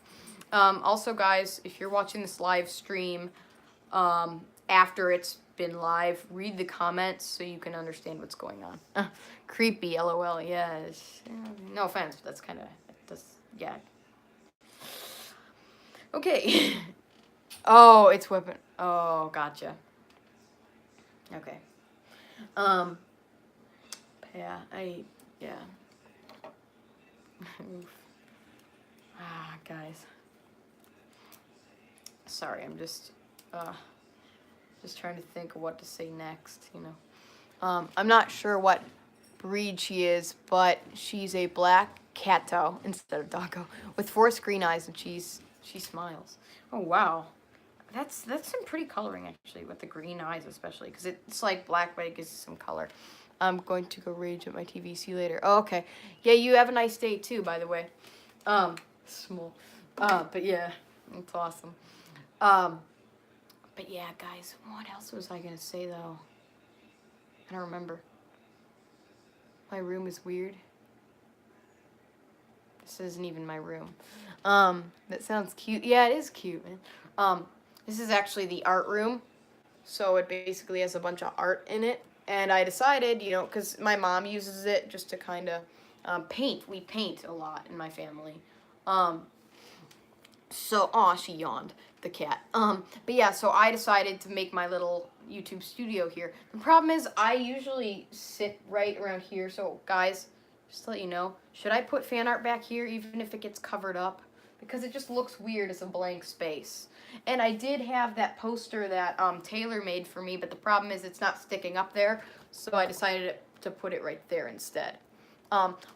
Also, guys, if you're watching this live stream, after it's been live, read the comments so you can understand what's going on. Creepy, LOL, yes. No offense, but yeah. Okay. Oh, it's weapon. Oh, gotcha. Okay. Yeah, yeah. Oof. Guys. Sorry, I'm just trying to think of what to say next, I'm not sure what breed she is, but she's a black catto instead of doggo with 4 screen eyes, and she smiles. Oh, wow. That's some pretty coloring, actually, with the green eyes especially, because it's like black, but it gives you some color. I'm going to go rage at my TV. See you later. Oh, okay. Yeah, you have a nice day, too, by the way. Small. But yeah, it's awesome. But yeah, guys, what else was I gonna say though? I don't remember. My room is weird. This isn't even my room. That sounds cute. Yeah, it is cute, man. This is actually the art room. So it basically has a bunch of art in it. And I decided, you know, because my mom uses it just to kind of paint. We paint a lot in my family. So, aw, she yawned, the cat. But yeah, so I decided to make my little YouTube studio here. The problem is I usually sit right around here. So, guys, just to let you know, should I put fan art back here even if it gets covered up? Because it just looks weird as a blank space. And I did have that poster that Taylor made for me, but the problem is it's not sticking up there. So I decided to put it right there instead.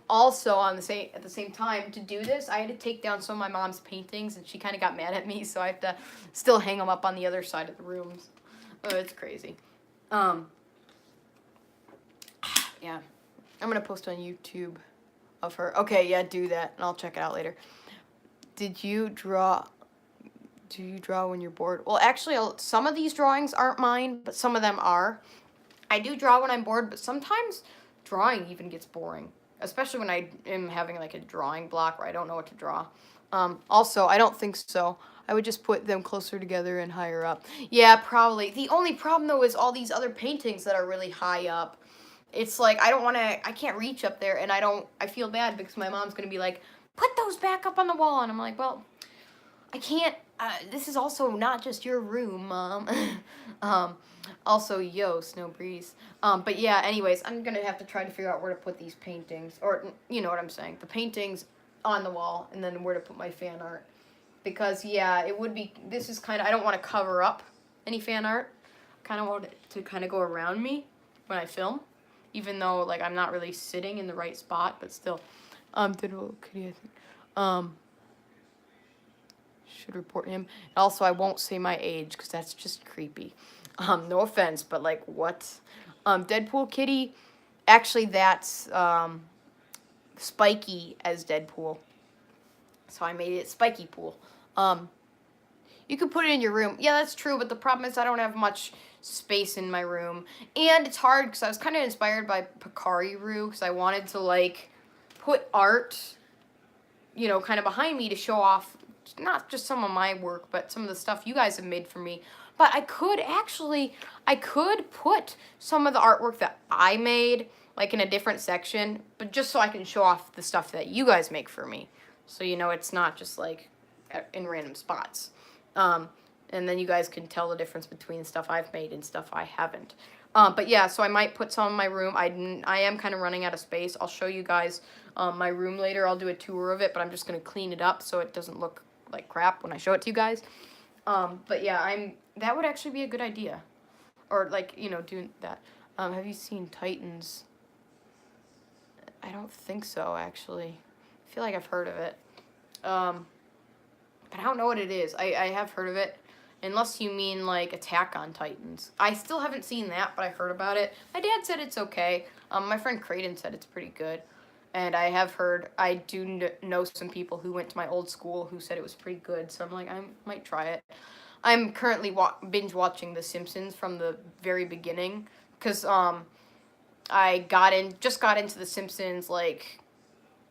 Also, at the same time, to do this, I had to take down some of my mom's paintings, and she kind of got mad at me, so I have to still hang them up on the other side of the rooms. Oh, it's crazy. Yeah. I'm going to post on YouTube of her. Okay, yeah, do that, and I'll check it out later. Do you draw when you're bored? Well, actually, some of these drawings aren't mine, but some of them are. I do draw when I'm bored, but sometimes drawing even gets boring. Especially when I am having like a drawing block where I don't know what to draw. Also, I don't think so. I would just put them closer together and higher up. Yeah, probably. The only problem though is all these other paintings that are really high up. It's like I can't reach up there, and I feel bad because my mom's gonna be like, put those back up on the wall, and I'm like, well, I can't. This is also not just your room, Mom. Also, yo, Snow Breeze. But yeah, anyways, I'm gonna have to try to figure out where to put these paintings, or you know what I'm saying, the paintings on the wall, and then where to put my fan art. Because yeah, it would be. This is kind of. I don't want to cover up any fan art. Kind of want it to kind of go around me when I film, even though like I'm not really sitting in the right spot, but still. Digital Kitty, I think. Should report him. Also, I won't say my age because that's just creepy. No offense, but like what? Deadpool Kitty. Actually, that's Spikey as Deadpool. So I made it Spikey Pool. You could put it in your room. Yeah, that's true, but the problem is I don't have much space in my room. And it's hard because I was kind of inspired by Picari-Roo because I wanted to like put art, you know, kind of behind me to show off not just some of my work, but some of the stuff you guys have made for me. But I could put some of the artwork that I made, like in a different section, but just so I can show off the stuff that you guys make for me. So, you know, it's not just like in random spots. And then you guys can tell the difference between stuff I've made and stuff I haven't. But yeah, so I might put some in my room. I am kind of running out of space. I'll show you guys my room later. I'll do a tour of it, but I'm just going to clean it up so it doesn't look like crap when I show it to you guys. But yeah, that would actually be a good idea. Or like, you know, doing that. Have you seen Titans? I don't think so, actually. I feel like I've heard of it. But I don't know what it is. I have heard of it. Unless you mean like Attack on Titans. I still haven't seen that, but I heard about it. My dad said it's okay. My friend Creighton said it's pretty good. And I have heard, I do know some people who went to my old school who said it was pretty good. So I'm like, I might try it. I'm currently binge watching The Simpsons from the very beginning. Because I just got into The Simpsons like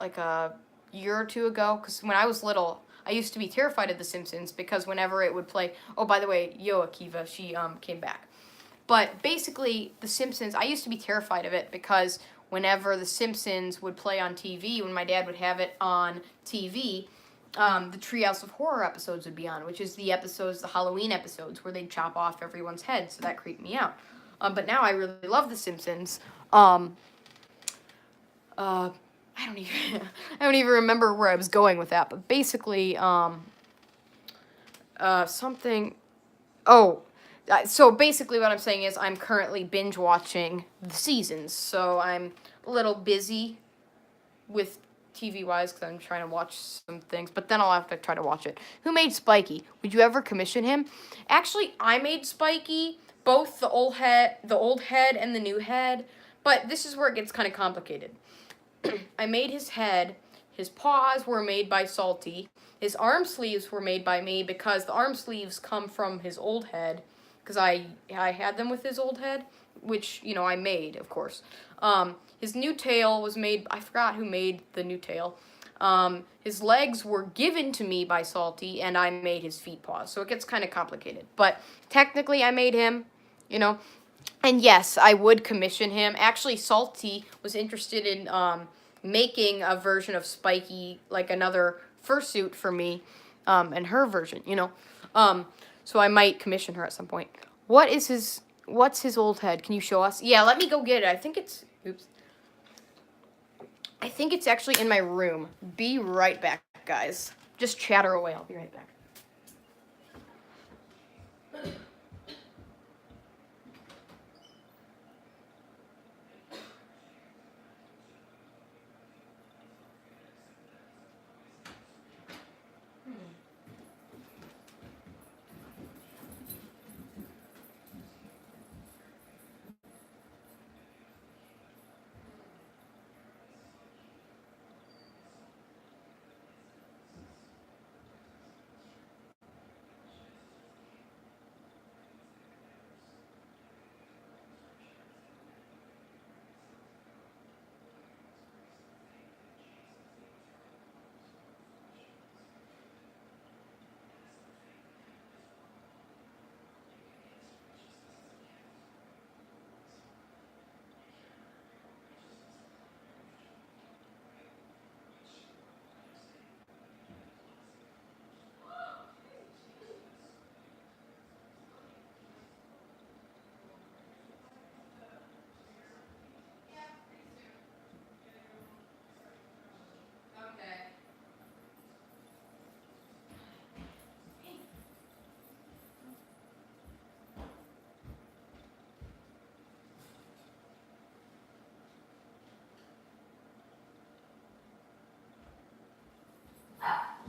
a year or two ago. Because when I was little, I used to be terrified of The Simpsons because whenever it would play... Oh, by the way, Yo Akiva, she came back. But basically, The Simpsons, I used to be terrified of it because whenever The Simpsons would play on TV, when my dad would have it on TV, the Treehouse of Horror episodes would be on, which is the Halloween episodes, where they'd chop off everyone's head, so that creeped me out. But now I really love The Simpsons. I don't even remember where I was going with that, but basically, so basically what I'm saying is I'm currently binge watching the seasons, so I'm a little busy with TV-wise because I'm trying to watch some things, but then I'll have to try to watch it. Who made Spikey? Would you ever commission him? Actually, I made Spikey, both the old head and the new head, but this is where it gets kind of complicated. I made his head, his paws were made by Salty, his arm sleeves were made by me because the arm sleeves come from his old head, because I had them with his old head, which, you know, I made, of course. His new tail was made, I forgot who made the new tail. His legs were given to me by Salty, and I made his feet paws, so it gets kind of complicated. But technically, I made him, you know. And yes, I would commission him. Actually, Salty was interested in making a version of Spikey, like another fursuit for me, and her version, you know. So I might commission her at some point. What's his old head? Can you show us? Yeah, let me go get it. I think it's, oops. I think it's actually in my room. Be right back, guys. Just chatter away. I'll be right back.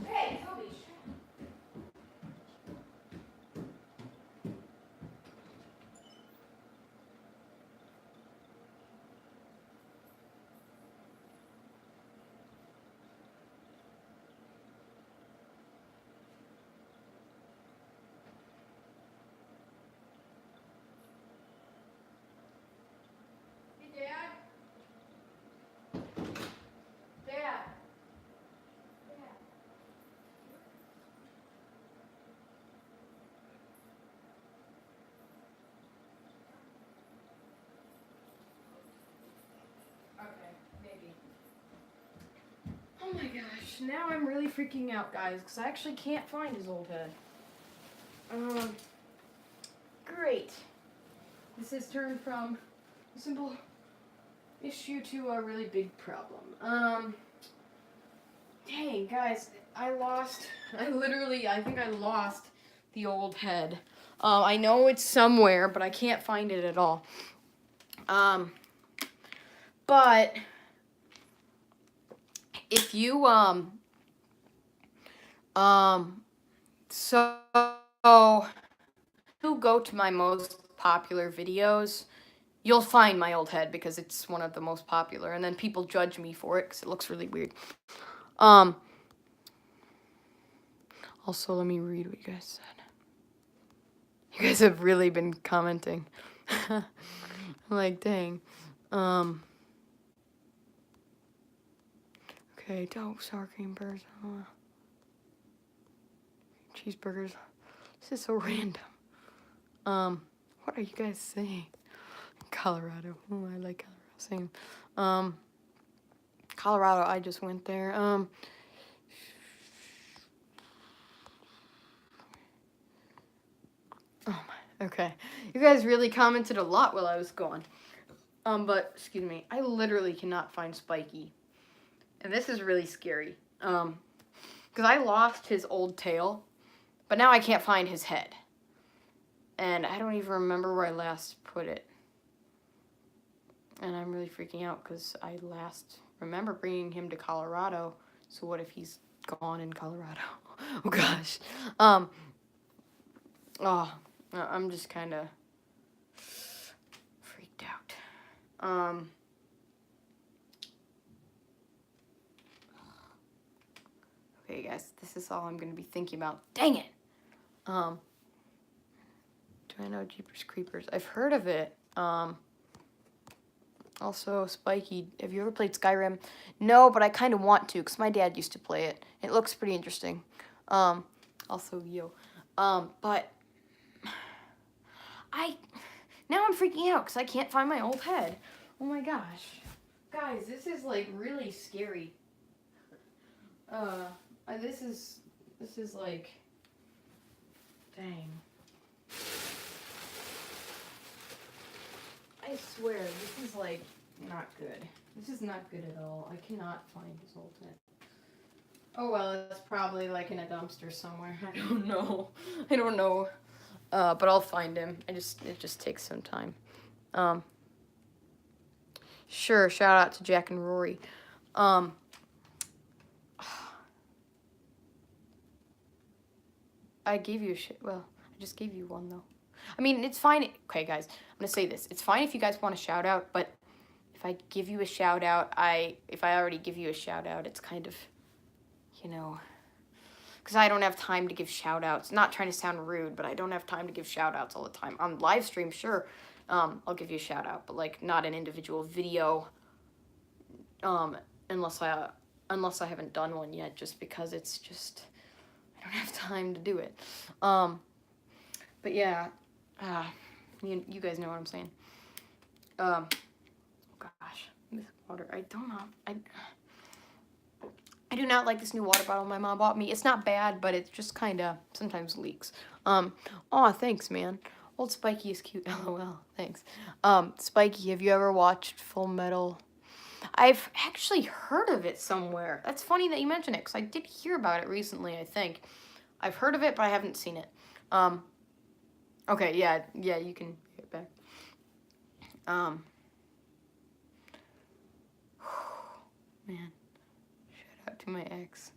Hey, Toby. Hey, Dad. Dad. Okay, maybe. Oh my gosh, now I'm really freaking out, guys, because I actually can't find his old head. Great. This has turned from a simple issue to a really big problem. Dang, guys, I think I lost the old head. I know it's somewhere, but I can't find it at all. But if you, so you go to my most popular videos, you'll find my old head because it's one of the most popular, and then people judge me for it because it looks really weird. Also, let me read what you guys said. You guys have really been commenting. I'm like, dang. Okay, dope, sour cream burgers. Cheeseburgers. This is so random. What are you guys saying? Colorado. Oh, I like Colorado. Same. Colorado, I just went there. Oh my, okay. You guys really commented a lot while I was gone. But, excuse me, I literally cannot find Spikey. And this is really scary. Because I lost his old tail, but now I can't find his head. And I don't even remember where I last put it. And I'm really freaking out because I last remember bringing him to Colorado. So what if he's gone in Colorado? Oh gosh. I'm just kind of freaked out. Okay, guys, this is all I'm going to be thinking about. Dang it! Do I know Jeepers Creepers. I've heard of it. Also, Spikey. Have you ever played Skyrim? No, but I kind of want to, because my dad used to play it. It looks pretty interesting. Also, but now I'm freaking out, because I can't find my old head. Oh my gosh. Guys, this is, like, really scary. This is, like, dang. I swear, this is, like, not good. This is not good at all. I cannot find his old head. Oh, well, it's probably, like, in a dumpster somewhere. I don't know. But I'll find him. It just takes some time. Sure, shout out to Jack and Rory. I gave you I just gave you one, though. I mean, it's fine. Okay, guys, I'm going to say this. It's fine if you guys want a shout out, but if I give you a shout out, if I already give you a shout out, it's kind of, because I don't have time to give shout outs. Not trying to sound rude, but I don't have time to give shout outs all the time. On live stream, sure, I'll give you a shout out, but like not an individual video, unless I haven't done one yet, just because it's just, I don't have time to do it. But yeah, you guys know what I'm saying. Oh gosh, this water, I don't know. I do not like this new water bottle my mom bought me. It's not bad, but it just kind of sometimes leaks. Aw, thanks, man. Old Spikey is cute. LOL, thanks. Spikey, have you ever watched Full Metal? I've actually heard of it somewhere. That's funny that you mention it, because I did hear about it recently, I think. I've heard of it, but I haven't seen it. Okay, yeah, you can get back. Man. Shout out to my ex.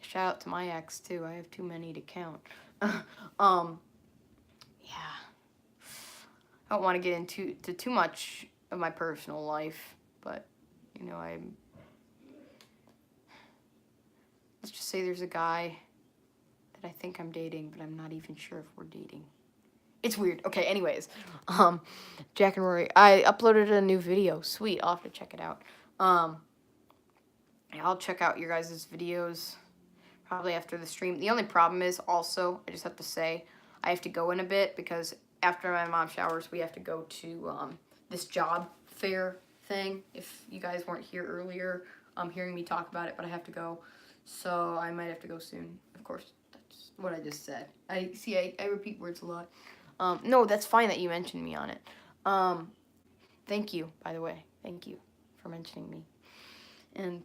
Shout out to my ex, too. I have too many to count. Yeah. I don't want to get into too much of my personal life, but, let's just say there's a guy that I think I'm dating, but I'm not even sure if we're dating. It's weird. Okay, anyways. Jack and Rory. I uploaded a new video. Sweet. I'll have to check it out. I'll check out your guys' videos probably after the stream. The only problem is also, I just have to say, I have to go in a bit because after my mom showers, we have to go to this job fair thing. If you guys weren't here earlier, hearing me talk about it, but I have to go. So I might have to go soon. Of course, that's what I just said. I repeat words a lot. No, that's fine that you mentioned me on it. Thank you, by the way. Thank you for mentioning me. And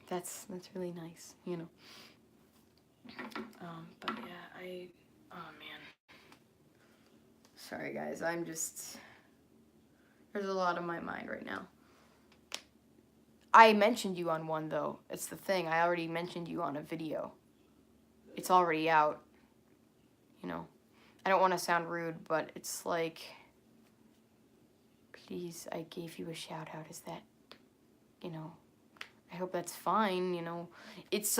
that's really nice, But yeah, oh man. Sorry guys, there's a lot on my mind right now. I mentioned you on one though. It's the thing, I already mentioned you on a video. It's already out. I don't want to sound rude, but it's like, please, I gave you a shout out. Is that, I hope that's fine, It's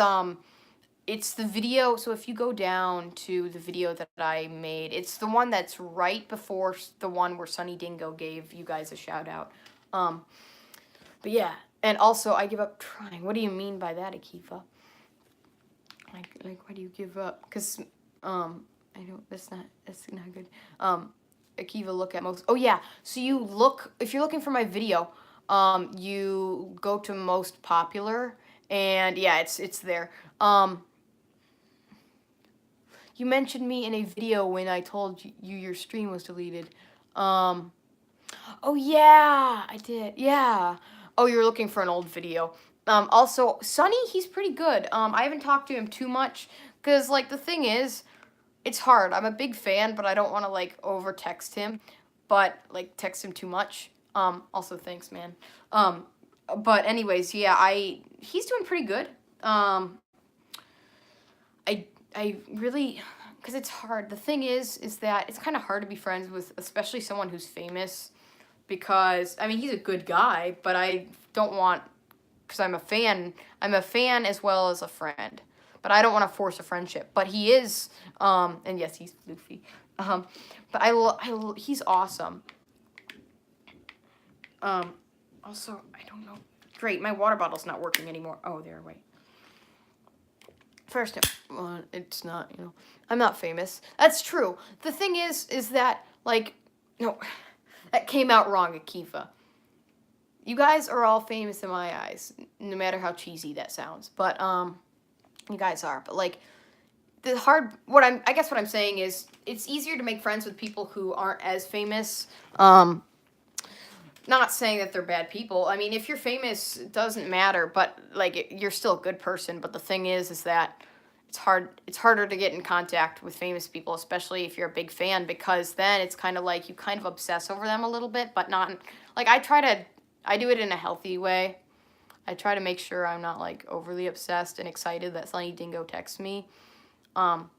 the video, so if you go down to the video that I made, it's the one that's right before the one where Sunny Dingo gave you guys a shout out. But yeah, and also, I give up trying. What do you mean by that, Akiva? Like, why do you give up? Because, I don't, that's not good. Akiva, look at most, oh yeah, so if you're looking for my video, you go to most popular, and yeah, it's there. You mentioned me in a video when I told you your stream was deleted. Oh yeah, I did, yeah. Oh, you're looking for an old video. Also, Sunny, he's pretty good. I haven't talked to him too much, because, like, the thing is, it's hard. I'm a big fan, but I don't want to, like, over-text him, but, like, text him too much. Also, thanks, man. But anyways, yeah, he's doing pretty good. I really, because it's hard. The thing is that it's kind of hard to be friends with, especially someone who's famous, because, I mean, he's a good guy, but I don't want, because I'm a fan as well as a friend, but I don't want to force a friendship, but he is, and yes, he's floofy. But he's awesome. Also, I don't know. Great, my water bottle's not working anymore. Oh, there, wait. First, well, it's not, I'm not famous. That's true. The thing is that, like, no, that came out wrong, Akiva. You guys are all famous in my eyes, no matter how cheesy that sounds. But, you guys are. But, like, I guess what I'm saying is, it's easier to make friends with people who aren't as famous. Not saying that they're bad people. I mean, if you're famous, it doesn't matter, but, like, you're still a good person. But the thing is that it's harder to get in contact with famous people, especially if you're a big fan, because then it's kind of like you kind of obsess over them a little bit, but not, like, I do it in a healthy way. I try to make sure I'm not, like, overly obsessed and excited that Sunny Dingo texts me. But,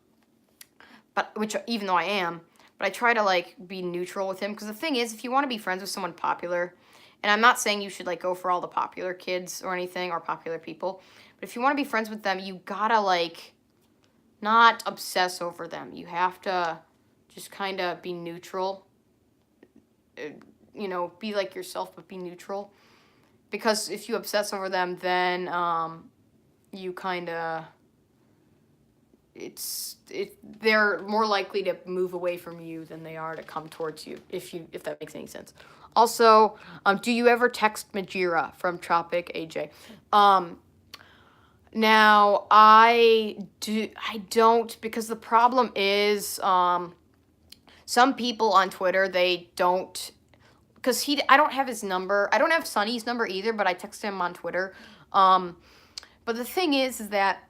which, even though I am, but I try to, like, be neutral with him. Because the thing is, if you want to be friends with someone popular, and I'm not saying you should, like, go for all the popular kids or anything, or popular people, but if you want to be friends with them, you gotta, like, not obsess over them. You have to just kind of be neutral. Be like yourself, but be neutral. Because if you obsess over them, then, you kind of... they're more likely to move away from you than they are to come towards you, if that makes any sense. Also, do you ever text Majira from Tropic AJ? Now, I don't, because the problem is, some people on Twitter, they don't, because I don't have his number. I don't have Sunny's number either, but I text him on Twitter. But the thing is that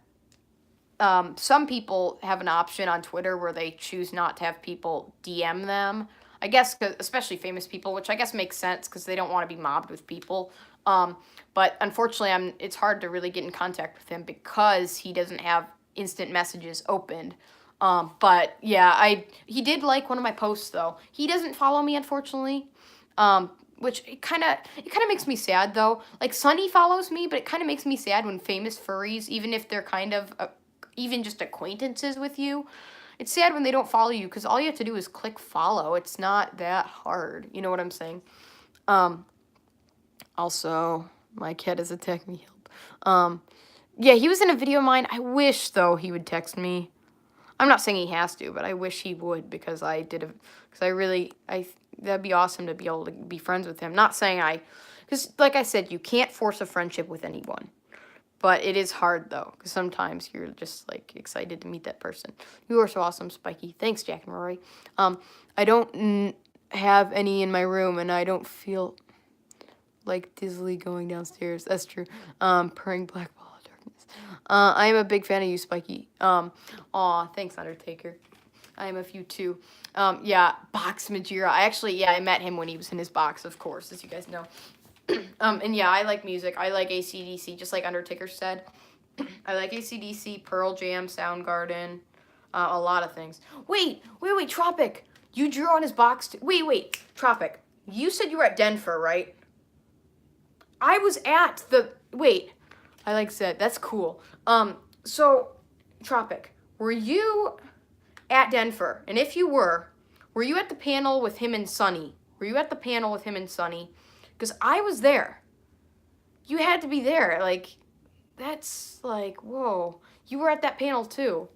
some people have an option on Twitter where they choose not to have people DM them. I guess, especially famous people, which I guess makes sense because they don't want to be mobbed with people. But unfortunately, it's hard to really get in contact with him because he doesn't have instant messages opened. But yeah, he did like one of my posts though. He doesn't follow me, unfortunately. Which it kind of makes me sad though. Like, Sunny follows me, but it kind of makes me sad when famous furries, even if they're kind of even just acquaintances with you, it's sad when they don't follow you, because all you have to do is click follow. It's not that hard. You know what I'm saying? Also, my cat is attacking me. Yeah, he was in a video of mine. I wish, though, he would text me. I'm not saying he has to, but I wish he would, because that'd be awesome to be able to be friends with him. Not saying because like I said, you can't force a friendship with anyone. But it is hard, though, because sometimes you're just, like, excited to meet that person. You are so awesome, Spikey. Thanks, Jack and Rory. I don't have any in my room, and I don't feel like dizzily going downstairs. That's true. Purring black ball of darkness. I am a big fan of you, Spikey. Aw, thanks, Undertaker. I am a few, too. Yeah, Box Majira. I met him when he was in his box, of course, as you guys know. And yeah, I like music. I like AC/DC, just like Undertaker said. I like AC/DC, Pearl Jam, Soundgarden, a lot of things. Wait, Tropic. You drew on his box too. Wait, Tropic. You said you were at Denver, right? I was at I said, that's cool. So, Tropic, were you at Denver? And if you were you at the panel with him and Sunny? Because I was there. You had to be there. Like, that's like, whoa. You were at that panel too.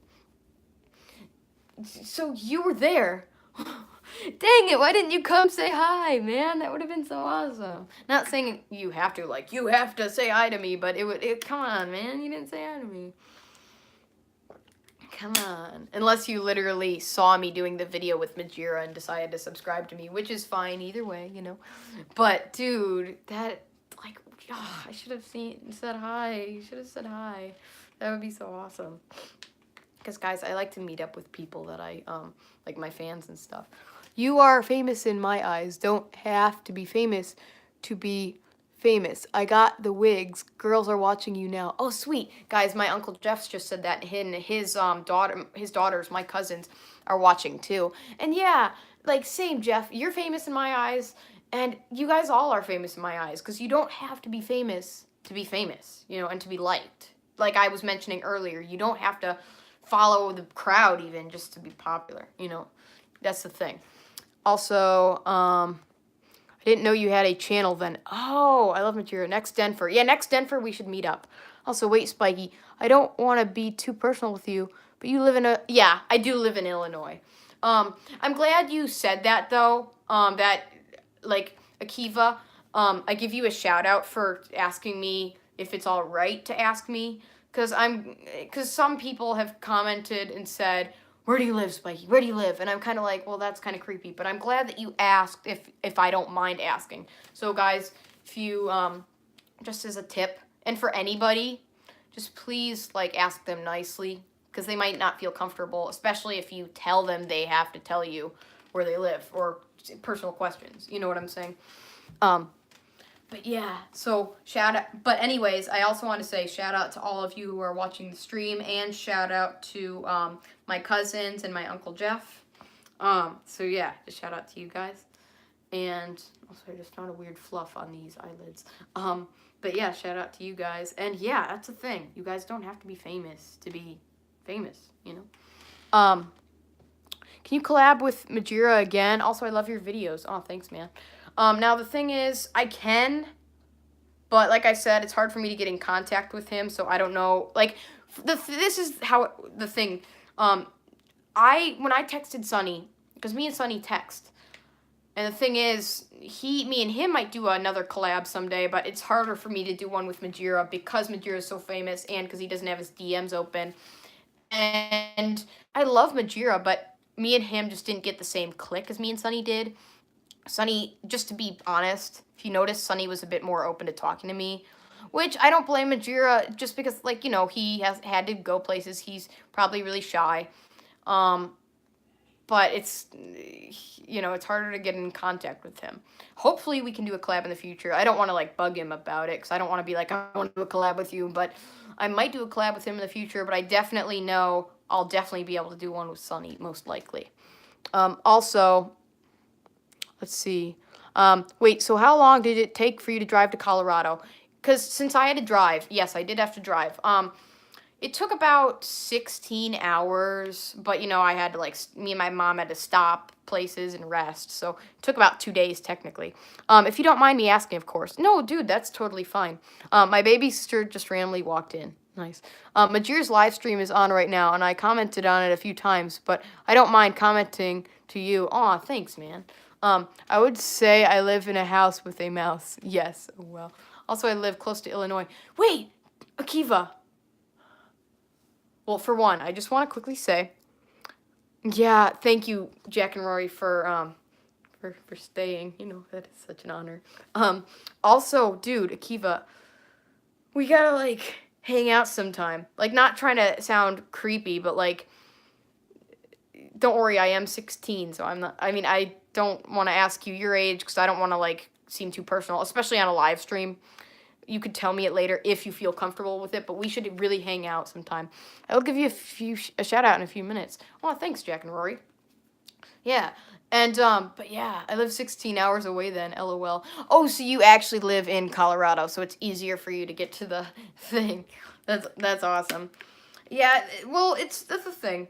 So you were there. Dang it, why didn't you come say hi, man? That would have been so awesome. Not saying you have to say hi to me, but come on, man. You didn't say hi to me. Come on. Unless you literally saw me doing the video with Majira and decided to subscribe to me, which is fine either way, But, dude, that, I should have said hi. You should have said hi. That would be so awesome. Because, guys, I like to meet up with people that I, like my fans and stuff. You are famous in my eyes. Don't have to be famous to be famous. I got the wigs. Girls are watching you now. Oh, sweet. Guys, my Uncle Jeff just said that his daughters, my cousins, are watching too. And yeah, same, Jeff. You're famous in my eyes, and you guys all are famous in my eyes, because you don't have to be famous, and to be liked. Like I was mentioning earlier, you don't have to follow the crowd even just to be popular, That's the thing. Also, I didn't know you had a channel then. Oh, I love Material. Next Denver. Yeah, next Denver, we should meet up. Also, wait, Spikey. I don't want to be too personal with you, but you live in a... Yeah, I do live in Illinois. I'm glad you said that, though. Akiva, I give you a shout out for asking me if it's all right to ask me. Because some people have commented and said, where do you live, Spikey? Where do you live? And I'm kind of like, well, that's kind of creepy. But I'm glad that you asked if I don't mind asking. So, guys, if you, just as a tip, and for anybody, just please, like, ask them nicely. Because they might not feel comfortable, especially if you tell them they have to tell you where they live. Or personal questions. You know what I'm saying? But yeah, so shout out. But anyways, I also want to say shout out to all of you who are watching the stream, and shout out to my cousins and my Uncle Jeff. So yeah, just shout out to you guys. And also, I just found a weird fluff on these eyelids. But yeah, shout out to you guys. And yeah, that's the thing. You guys don't have to be famous to be famous, you know. Can you collab with Majira again? Also, I love your videos. Oh, thanks, man. Now, the thing is, I can, but like I said, it's hard for me to get in contact with him, so I don't know. Like, this is how the thing. When I texted Sunny, because me and Sunny text, and the thing is, me and him might do another collab someday, but it's harder for me to do one with Majira because Majira is so famous and because he doesn't have his DMs open. And I love Majira, but me and him just didn't get the same click as me and Sunny did. Sunny, just to be honest, if you notice, Sunny was a bit more open to talking to me, which I don't blame Majira, just because, like, you know, he has had to go places. He's probably really shy. But it's, you know, it's harder to get in contact with him. Hopefully we can do a collab in the future. I don't want to, like, bug him about it, because I don't want to be like, I want to do a collab with you, but I might do a collab with him in the future, but I definitely know I'll definitely be able to do one with Sunny, most likely. Also... Let's see. Wait, so how long did it take for you to drive to Colorado? Because since I had to drive, yes, I did have to drive. It took about 16 hours, but, you know, I had to, like, me and my mom had to stop places and rest, so it took about 2 days, technically. If you don't mind me asking, of course. No, dude, that's totally fine. My baby sister just randomly walked in. Nice. Majir's live stream is on right now, and I commented on it a few times, but I don't mind commenting to you. Aw, thanks, man. I would say I live in a house with a mouse. Yes, oh well. Also, I live close to Illinois. Wait, Akiva. Well, for one, I just want to quickly say, yeah, thank you, Jack and Rory, for staying. You know, that is such an honor. Also, dude, Akiva, we gotta, like, hang out sometime. Like, not trying to sound creepy, but, like, don't worry, I am 16, so I'm not, I mean, I don't want to ask you your age, because I don't want to, like, seem too personal, especially on a live stream. You could tell me it later if you feel comfortable with it, but we should really hang out sometime. I'll give you a shout out in a few minutes. Oh, thanks, Jack and Rory. Yeah, and, but yeah, I live 16 hours away then, LOL. Oh, so you actually live in Colorado, so it's easier for you to get to the thing. That's awesome. Yeah, well, that's the thing.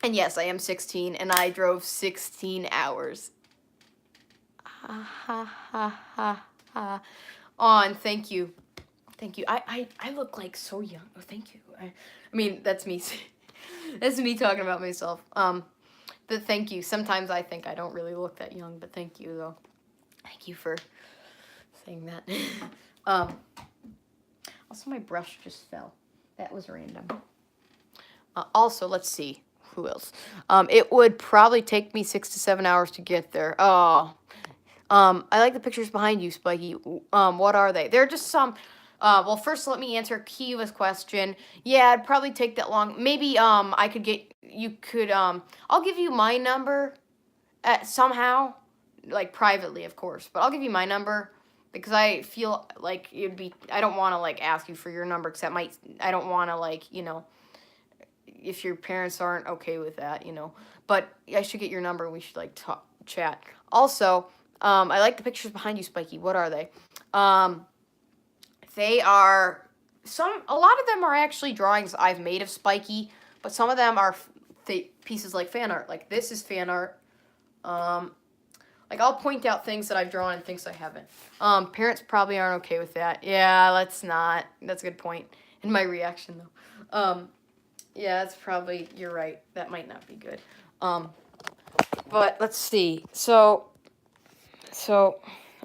And yes, I am 16, and I drove 16 hours. Ha ha ha ha ha. Oh, and thank you. Thank you. I look like so young. Oh, thank you. I mean, that's me. That's me talking about myself. But thank you. Sometimes I think I don't really look that young, but thank you, though. Thank you for saying that. Also, my brush just fell. That was random. Also, let's see. Who else? It would probably take me 6 to 7 hours to get there. Oh. I like the pictures behind you, Spikey. What are they? They're just some... well, first let me answer Kiva's question. Yeah, it'd probably take that long. Maybe, I could get... You could, I'll give you my number somehow. Like, privately, of course. But I'll give you my number. Because I feel like it'd be... I don't want to, like, ask you for your number. Because that might... I don't want to, like, you know... If your parents aren't okay with that, you know. But I should get your number and we should, like, chat. Also, I like the pictures behind you, Spikey. What are they? They are... A lot of them are actually drawings I've made of Spikey. But some of them are pieces like fan art. Like this is fan art. Like I'll point out things that I've drawn and things I haven't. Parents probably aren't okay with that. Yeah, let's not. That's a good point. In my reaction though. Yeah, that's probably, you're right. That might not be good. But let's see. So, oh,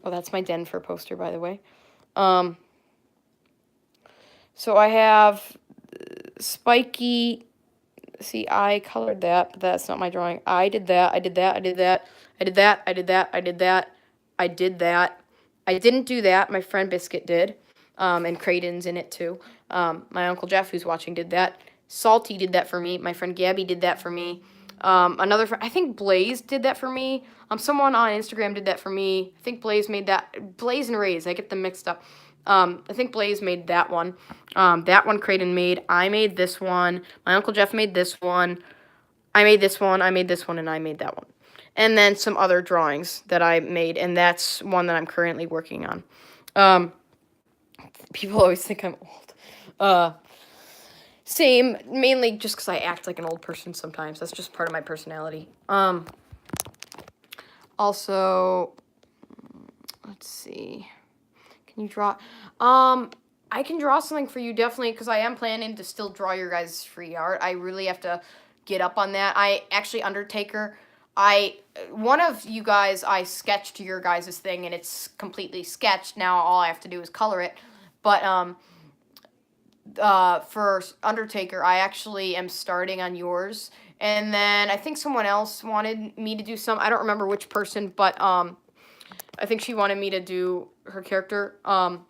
that's my Denver poster, by the way. So I have Spikey. See, I colored that, but that's not my drawing. I did that. I did that. I did that. I did that. I did that. I did that. I did that. I didn't do that. My friend Biscuit did. And Creighton's in it too. My Uncle Jeff, who's watching, did that. Salty did that for me. My friend Gabby did that for me. Another friend, I think Blaze did that for me. Someone on Instagram did that for me. I think Blaze made that. Blaze and Rays, I get them mixed up. I think Blaze made that one. That one Creighton made. I made this one. My Uncle Jeff made this one. I made this one. I made this one, and I made that one. And then some other drawings that I made, and that's one that I'm currently working on. People always think I'm old. Same, mainly just because I act like an old person sometimes. That's just part of my personality. Also, let's see. Can you draw? I can draw something for you, definitely, because I am planning to still draw your guys' free art. I really have to get up on that. Undertaker, one of you guys, I sketched your guys' thing, and it's completely sketched. Now all I have to do is color it. But, for Undertaker, I actually am starting on yours. And then I think someone else wanted me to do some, I don't remember which person, but, I think she wanted me to do her character. And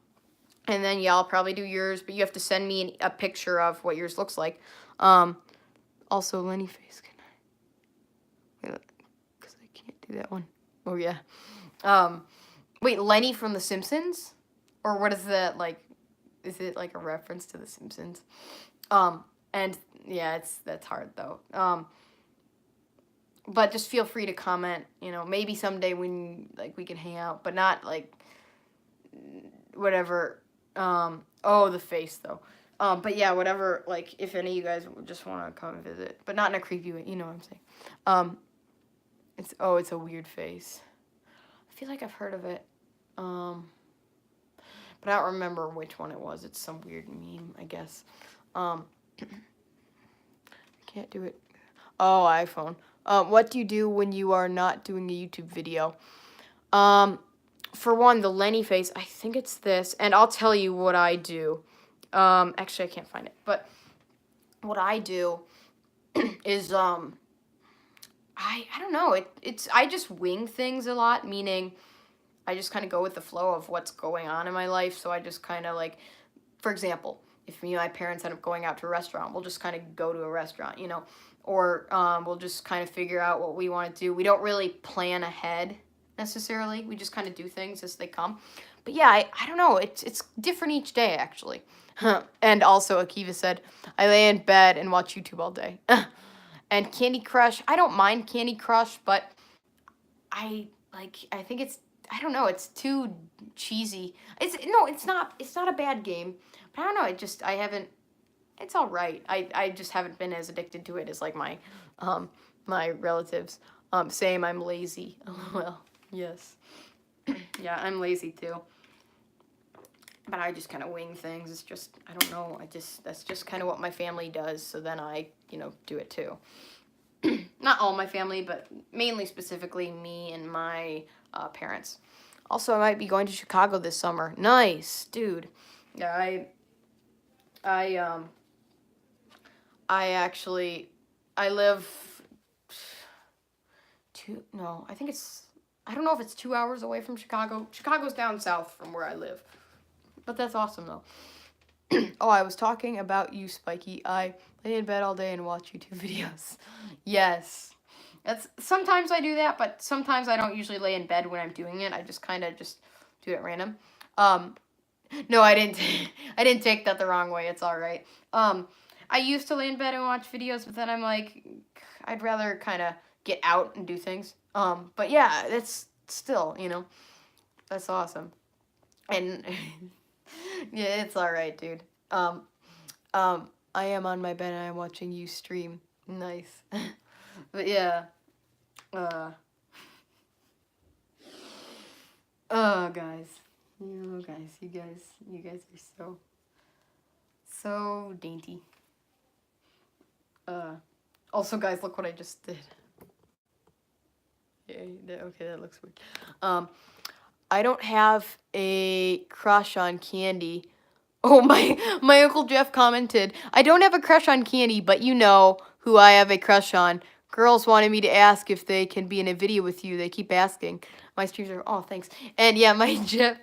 then, yeah, I'll probably do yours, but you have to send me a picture of what yours looks like. Also, Lenny face, can I? Wait, because I can't do that one. Oh, yeah. Wait, Lenny from The Simpsons? Or what is that, like, is it, like, a reference to The Simpsons? And, yeah, that's hard, though. But just feel free to comment, maybe someday when, like, we can hang out, but not, like, whatever. Oh, the face, though. But yeah, whatever, like, if any of you guys just want to come visit, but not in a creepy way, you know what I'm saying. It's a weird face. I feel like I've heard of it. But I don't remember which one it was. It's some weird meme, I guess. I can't do it. Oh, iPhone. What do you do when you are not doing a YouTube video? For one, the Lenny face, I think it's this, and I'll tell you what I do. Actually, I can't find it, but what I do is, I don't know, I just wing things a lot, meaning I just kind of go with the flow of what's going on in my life, so I just kind of, like, for example, if me and my parents end up going out to a restaurant, we'll just kind of go to a restaurant, or we'll just kind of figure out what we want to do. We don't really plan ahead necessarily. We just kind of do things as they come. But yeah, I don't know. It's different each day, actually. And also, Akiva said, I lay in bed and watch YouTube all day. And Candy Crush, I don't mind Candy Crush, but I think I don't know, it's too cheesy. It's not a bad game, but I don't know, it's all right. I just haven't been as addicted to it as, like, my relatives. Same, I'm lazy. Well, yes. Yeah, I'm lazy too. But I just kind of wing things. It's just, I don't know, that's just kind of what my family does, so then I, do it too. Not all my family, but mainly specifically me and my parents. Also, I might be going to Chicago this summer. Nice, dude. Yeah, I live I don't know if it's 2 hours away from Chicago. Chicago's down south from where I live. But that's awesome, though. Oh, I was talking about you, Spikey. I lay in bed all day and watch YouTube videos. Yes. Sometimes I do that, but sometimes I don't usually lay in bed when I'm doing it. I just kind of just do it at random. No, I didn't take that the wrong way. It's all right. I used to lay in bed and watch videos, but then I'm like, I'd rather kind of get out and do things. But yeah, that's still, that's awesome. And yeah, it's all right, dude. I am on my bed and I'm watching you stream. Nice. But yeah. Oh, guys. You guys are so dainty. Also, guys, look what I just did. Okay, that looks weird. I don't have a crush on Candy. Oh, my Uncle Jeff commented, I don't have a crush on Candy, but you know who I have a crush on. Girls wanted me to ask if they can be in a video with you. They keep asking. My streams are, oh, thanks. And yeah, my Jeff.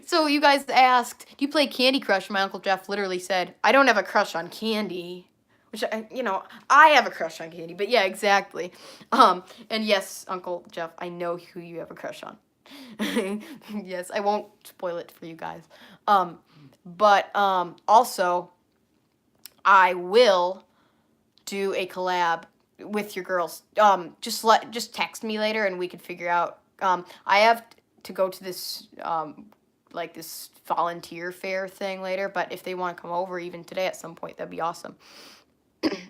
So you guys asked, do you play Candy Crush? My Uncle Jeff literally said, I don't have a crush on Candy. Which, I have a crush on Candy. But yeah, exactly. And yes, Uncle Jeff, I know who you have a crush on. Yes, I won't spoil it for you guys. But also, I will do a collab with your girls. Just text me later and we can figure out. I have to go to this like this volunteer fair thing later, but if they want to come over even today at some point, that'd be awesome.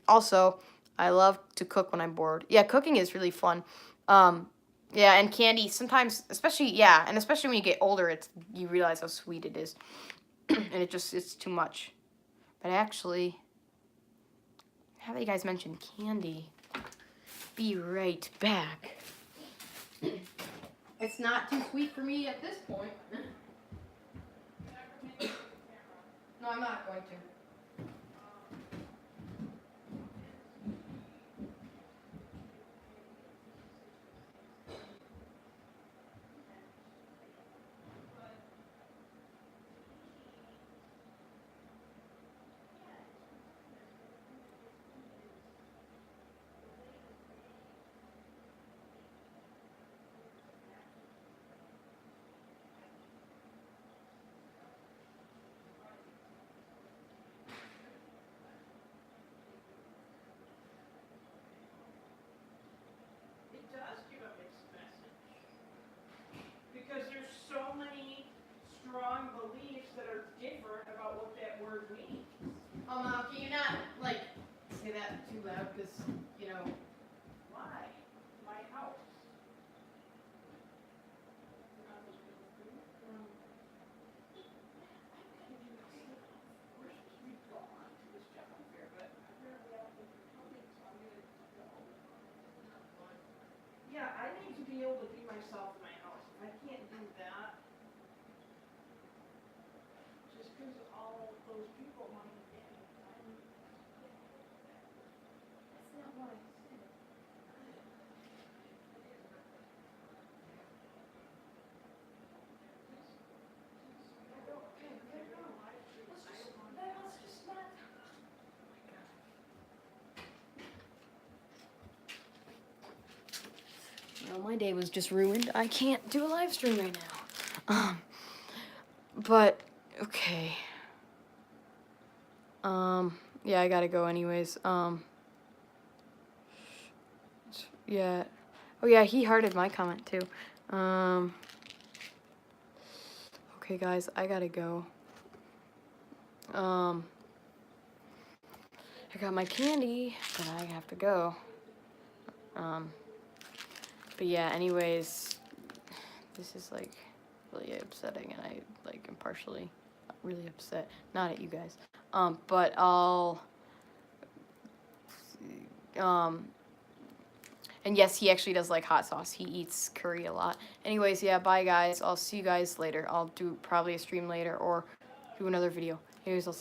Also, I love to cook when I'm bored. Yeah, cooking is really fun. Yeah, and candy sometimes, especially when you get older, you realize how sweet it is, and it's too much. But actually, how about you guys mention candy? Be right back. It's not too sweet for me at this point. No, I'm not going to.
Because there's so many strong beliefs that are different about what that word means.
Mom, can you not, say that too loud? Because,
Why? My house. Yeah, I need to be able to be myself in my house. If I can't do that, just because all those people want to get me, that's not what I said. Let's just not.
Well, my day was just ruined. I can't do a live stream right now. But, okay. Yeah, I gotta go anyways. Yeah. Oh, yeah, he hearted my comment, too. Okay, guys, I gotta go. I got my candy, but I have to go. But yeah, anyways, this is, really upsetting, and I, am partially really upset. Not at you guys. But I'll, and yes, he actually does like hot sauce. He eats curry a lot. Anyways, yeah, bye, guys. I'll see you guys later. I'll do probably a stream later or do another video. Anyways, I'll see you.